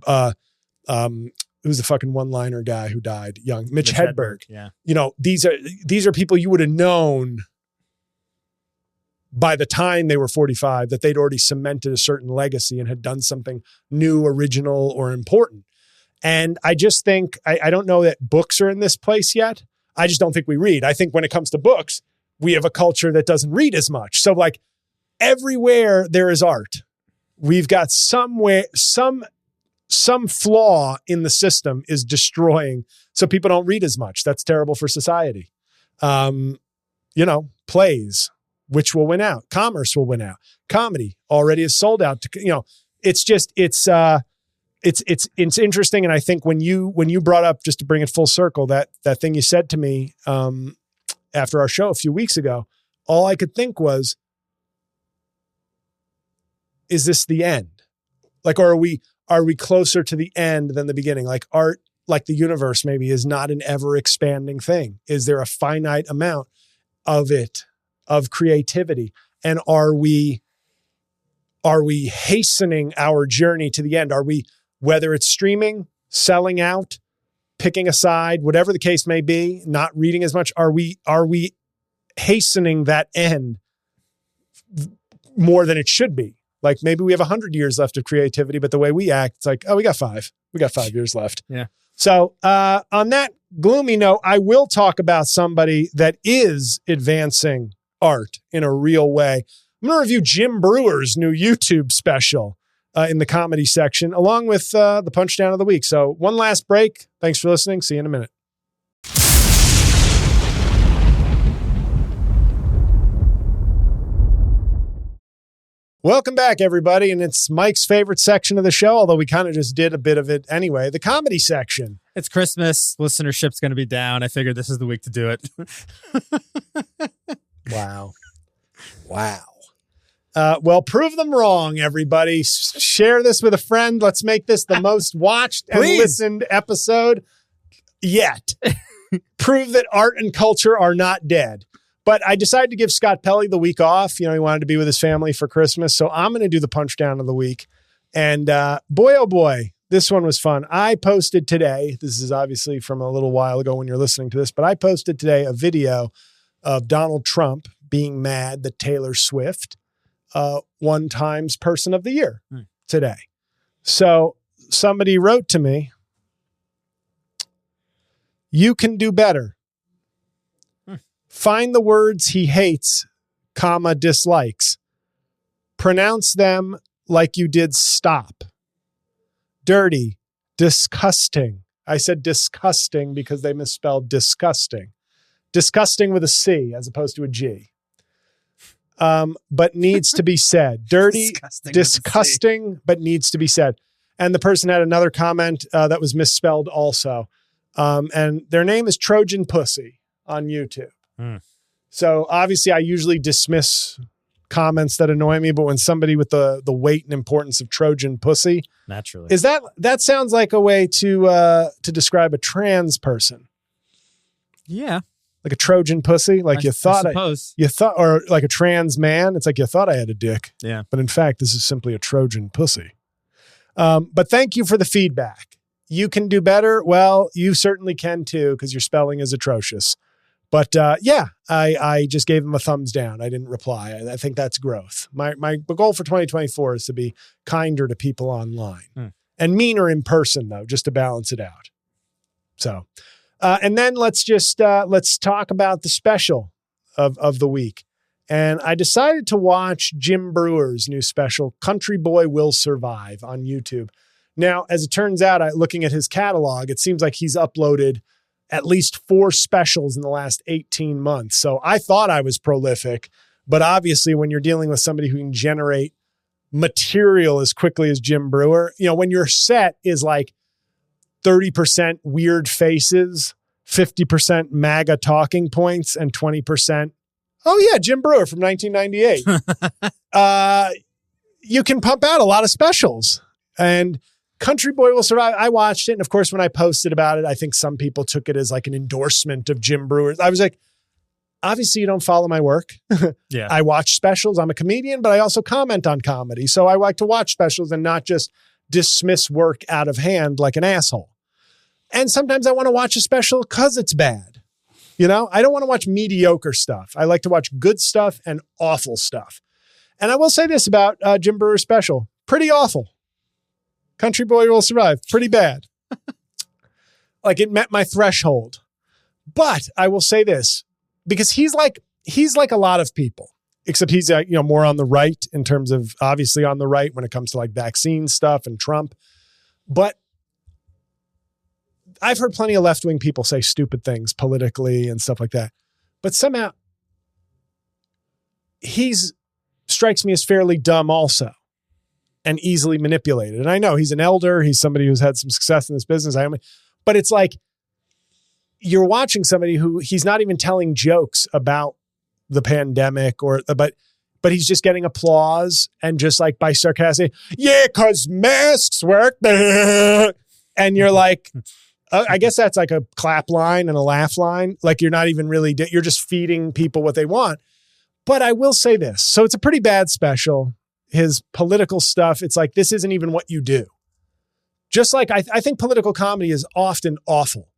Who's the fucking one-liner guy who died young? Mitch Hedberg. Yeah. These are people you would have known by the time they were 45 that they'd already cemented a certain legacy and had done something new, original, or important. And I just think, I don't know that books are in this place yet. I just don't think we read. I think when it comes to books, we have a culture that doesn't read as much. So like everywhere there is art, we've got some flaw in the system is destroying. So people don't read as much. That's terrible for society. Plays, which will win out. Commerce will win out. Comedy already is sold out. It's interesting. And I think when you brought up, just to bring it full circle, that thing you said to me after our show a few weeks ago, all I could think was, is this the end? Like, or are we closer to the end than the beginning? Like art, like the universe maybe, is not an ever expanding thing. Is there a finite amount of it, of creativity? And are we hastening our journey to the end? Are we, whether it's streaming, selling out, picking a side, whatever the case may be, not reading as much, are we hastening that end more than it should be? Like maybe we have 100 years left of creativity, but the way we act, it's like, oh, we got 5 years left. Yeah. So on that gloomy note, I will talk about somebody that is advancing art in a real way. I'm going to review Jim Breuer's new YouTube special in the comedy section, along with the punchdown of the week. So one last break. Thanks for listening. See you in a minute. Welcome back, everybody. And it's Mike's favorite section of the show, although we kind of just did a bit of it anyway, the comedy section. It's Christmas. Listenership's going to be down. I figured this is the week to do it. Wow. Well, prove them wrong, everybody. Share this with a friend. Let's make this the most watched and listened episode yet. Prove that art and culture are not dead. But I decided to give Scott Pelley the week off. He wanted to be with his family for Christmas. So I'm going to do the punchdown of the week. And boy, oh boy, This one was fun. I posted today, this is obviously from a little while ago when you're listening to this, but I posted today a video of Donald Trump being mad that Taylor Swift won Times Person of the Year today. So somebody wrote to me, "You can do better. Find the words he hates, comma, dislikes. Pronounce them like you did stop. Dirty, disgusting." I said disgusting because they misspelled disgusting. Disgusting with a C as opposed to a G. But needs to be said. Dirty, disgusting, but needs to be said. And the person had another comment that was misspelled also. And their name is Trojan Pussy on YouTube. So obviously I usually dismiss comments that annoy me, but when somebody with the weight and importance of Trojan Pussy, naturally, is that sounds like a way to describe a trans person. Yeah. Like a Trojan pussy, like you thought, or like a trans man. It's like you thought I had a dick. Yeah. But in fact, this is simply a Trojan pussy. But thank you for the feedback. You can do better. Well, you certainly can too, because your spelling is atrocious. But I just gave him a thumbs down. I didn't reply. I think that's growth. My goal for 2024 is to be kinder to people online and meaner in person, though, just to balance it out. So, and then let's talk about the special of the week. And I decided to watch Jim Breuer's new special, Country Boy Will Survive, on YouTube. Now, as it turns out, looking at his catalog, it seems like he's uploaded at least 4 specials in the last 18 months. So I thought I was prolific, but obviously when you're dealing with somebody who can generate material as quickly as Jim Breuer, when your set is like 30% weird faces, 50% MAGA talking points, and 20%, oh yeah, Jim Breuer from 1998. You can pump out a lot of specials. And Country Boy Will Survive, I watched it. And of course, when I posted about it, I think some people took it as like an endorsement of Jim Breuer. I was like, obviously you don't follow my work. Yeah. I watch specials. I'm a comedian, but I also comment on comedy. So I like to watch specials and not just dismiss work out of hand like an asshole. And sometimes I want to watch a special because it's bad. I don't want to watch mediocre stuff. I like to watch good stuff and awful stuff. And I will say this about Jim Breuer's special. Pretty awful. Country Boy Will Survive. Pretty bad. Like it met my threshold. But I will say this, because he's like a lot of people, except he's more on the right in terms of obviously on the right when it comes to like vaccine stuff and Trump. But I've heard plenty of left-wing people say stupid things politically and stuff like that. But somehow strikes me as fairly dumb also. And easily manipulated. And I know he's an elder. He's somebody who's had some success in this business. But it's like you're watching somebody who he's not even telling jokes about the pandemic but he's just getting applause and just like by sarcasm, yeah, because masks work. And you're like, I guess that's like a clap line and a laugh line. Like you're not even really, you're just feeding people what they want. But I will say this. So it's a pretty bad special. His political stuff, it's like, this isn't even what you do. Just like I think political comedy is often awful.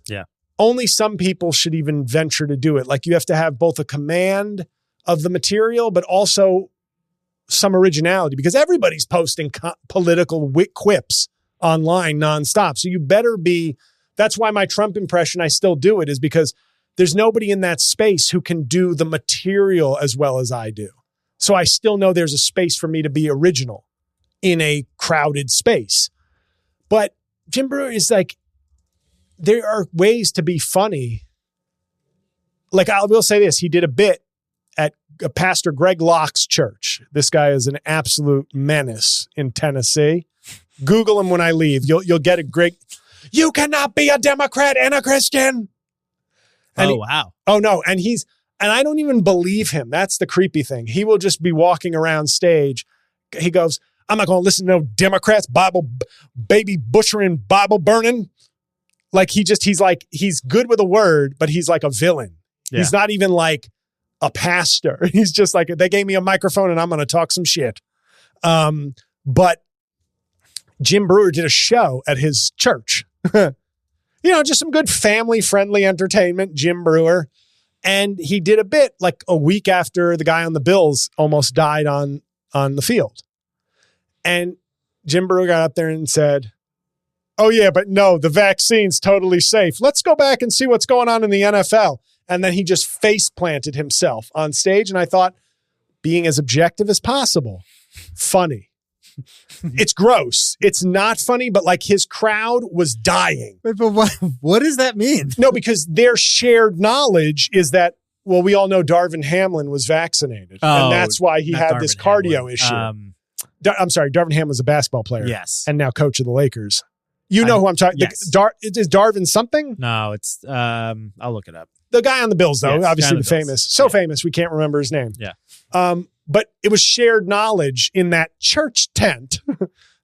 Yeah. Only some people should even venture to do it. Like you have to have both a command of the material, but also some originality because everybody's posting political quips online nonstop. So you better be, that's why my Trump impression, I still do it, is because there's nobody in that space who can do the material as well as I do. So I still know there's a space for me to be original in a crowded space. But Jim Breuer is like, there are ways to be funny. Like I will say this, he did a bit at Pastor Greg Locke's church. This guy is an absolute menace in Tennessee. Google him when I leave. You'll get a great, you cannot be a Democrat and a Christian. And wow. Oh no. And I don't even believe him. That's the creepy thing. He will just be walking around stage. He goes, I'm not going to listen to no Democrats, baby butchering, Bible burning. Like he's good with a word, but he's like a villain. Yeah. He's not even like a pastor. He's just like, they gave me a microphone and I'm going to talk some shit. But Jim Breuer did a show at his church. Just some good family-friendly entertainment, Jim Breuer. And he did a bit like a week after the guy on the Bills almost died on the field. And Jim Breuer got up there and said, "Oh, yeah, but no, the vaccine's totally safe. Let's go back and see what's going on in the NFL." And then he just face planted himself on stage. And I thought, being as objective as possible, funny. It's gross. It's not funny, but like his crowd was dying. But what does that mean? No, because their shared knowledge is that, well, we all know Darvin Hamlin was vaccinated. And that's why he had this cardio issue. I'm sorry, Darvin Ham was a basketball player. Yes. And now coach of the Lakers. You know who I'm talking about. Yes. Is Darvin something? No, it's, I'll look it up. The guy on the Bills, though, yes, obviously the famous. So famous, we can't remember his name. Yeah. But it was shared knowledge in that church tent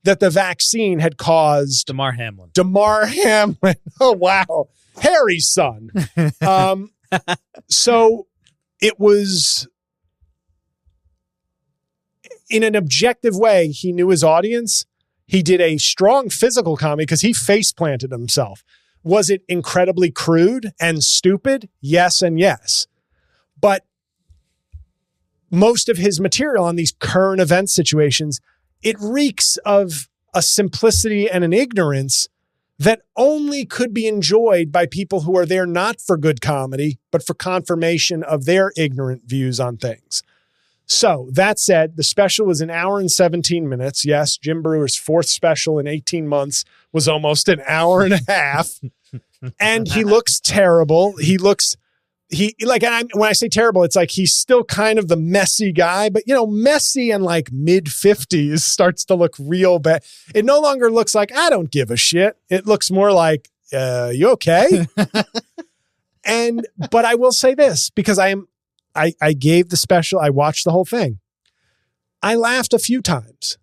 that the vaccine had caused Damar Hamlin. Oh, wow. Harry's son. So it was, in an objective way, he knew his audience. He did a strong physical comedy because he face planted himself. Was it incredibly crude and stupid? Yes and yes. But most of his material on these current event situations, it reeks of a simplicity and an ignorance that only could be enjoyed by people who are there not for good comedy, but for confirmation of their ignorant views on things. So that said, the special was an hour and 17 minutes. Yes, Jim Breuer's fourth special in 18 months was almost an hour and a half. And he looks terrible. When I say terrible, it's like he's still kind of the messy guy, but messy and like mid-50s starts to look real bad. It no longer looks like, I don't give a shit. It looks more like, you okay? But I will say this, because I gave the special, I watched the whole thing. I laughed a few times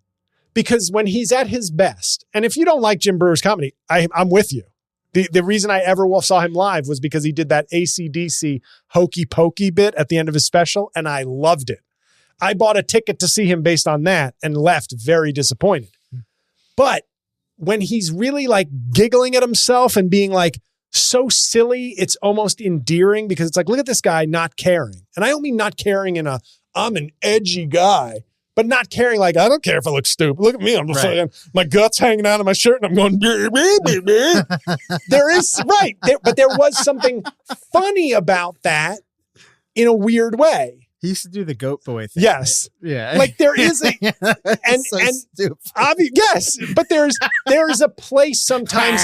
because when he's at his best, and if you don't like Jim Breuer's comedy, I'm with you. The reason I ever saw him live was because he did that AC/DC hokey pokey bit at the end of his special, and I loved it. I bought a ticket to see him based on that and left very disappointed. But when he's really like giggling at himself and being like so silly, it's almost endearing because it's like, look at this guy not caring. And I don't mean not caring in I'm an edgy guy. But not caring, like, I don't care if I look stupid. Look at me. I'm just saying, my guts hanging out of my shirt and I'm going, but there was something funny about that in a weird way. He used to do the goat boy thing. Yes. Right? Yeah. Like there is yes, but there's a place sometimes.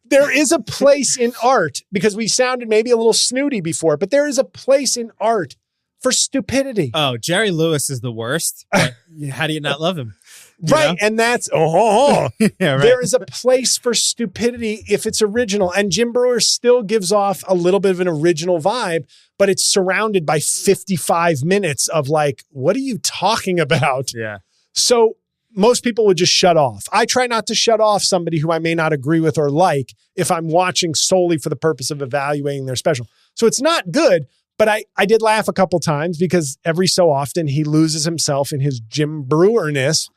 There is a place in art, because we sounded maybe a little snooty before, but there is a place in art for stupidity. Oh, Jerry Lewis is the worst. How do you not love him? Right. And that's, yeah, right. There is a place for stupidity if it's original. And Jim Breuer still gives off a little bit of an original vibe, but it's surrounded by 55 minutes of like, what are you talking about? Yeah. So most people would just shut off. I try not to shut off somebody who I may not agree with or like if I'm watching solely for the purpose of evaluating their special. So it's not good. But I did laugh a couple times because every so often he loses himself in his Jim Breuer-ness.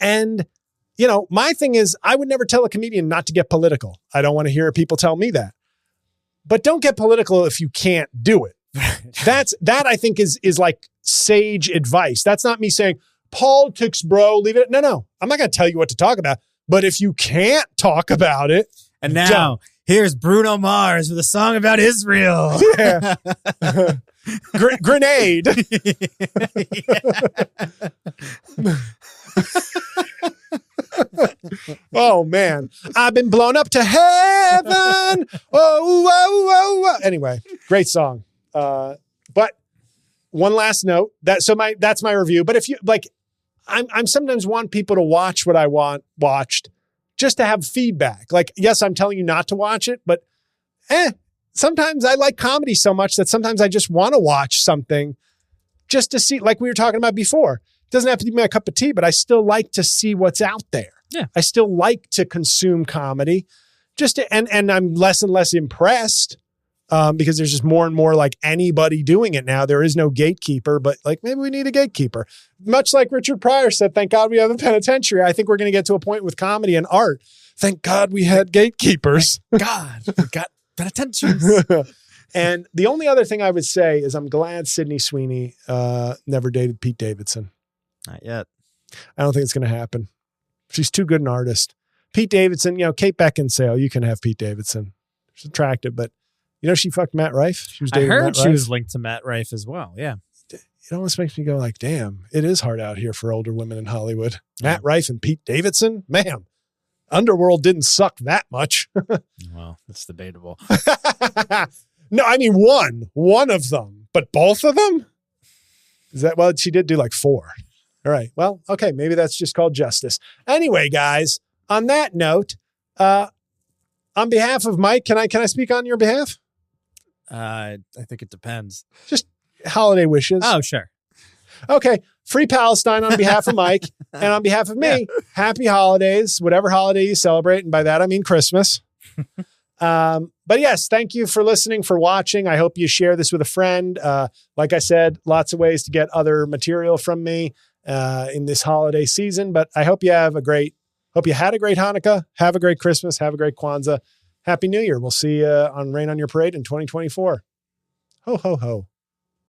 And, my thing is, I would never tell a comedian not to get political. I don't want to hear people tell me that. But don't get political if you can't do it. That I think is like sage advice. That's not me saying, politics, bro, leave it. No. I'm not going to tell you what to talk about. But if you can't talk about it. And now, here's Bruno Mars with a song about Israel. Yeah. Grenade. Oh, man. I've been blown up to heaven. Oh. Anyway, great song. But one last note. That's my review. But if you like, I'm sometimes want people to watch what I watched. Just to have feedback. Like, yes, I'm telling you not to watch it, but sometimes I like comedy so much that sometimes I just want to watch something just to see, like we were talking about before. It doesn't have to be my cup of tea, but I still like to see what's out there. Yeah. I still like to consume comedy and I'm less and less impressed because there's just more and more like anybody doing it now. There is no gatekeeper, but like maybe we need a gatekeeper. Much like Richard Pryor said, thank God we have a penitentiary. I think we're going to get to a point with comedy and art. Thank God we had gatekeepers. God, we got penitentiaries. And the only other thing I would say is I'm glad Sydney Sweeney never dated Pete Davidson. Not yet. I don't think it's going to happen. She's too good an artist. Pete Davidson, Kate Beckinsale, you can have Pete Davidson. She's attractive, but she fucked Matt Rife. She was dating I heard Matt she Rife. was linked to Matt Rife as well. Yeah. It almost makes me go like, damn, it is hard out here for older women in Hollywood. Matt Rife and Pete Davidson, man, Underworld didn't suck that much. Well, it's debatable. No, I mean one of them, but both of them? Is that, well, she did do like 4. All right. Well, okay. Maybe that's just called justice. Anyway, guys, on that note, on behalf of Mike, can I speak on your behalf? I think it depends. Just holiday wishes. Oh, sure. Okay. Free Palestine on behalf of Mike and on behalf of me. Happy holidays, whatever holiday you celebrate. And by that, I mean Christmas. But yes, thank you for listening, for watching. I hope you share this with a friend. Like I said, lots of ways to get other material from me in this holiday season. But I hope you had a great Hanukkah. Have a great Christmas. Have a great Kwanzaa. Happy New Year. We'll see you on Rain on Your Parade in 2024. Ho, ho, ho.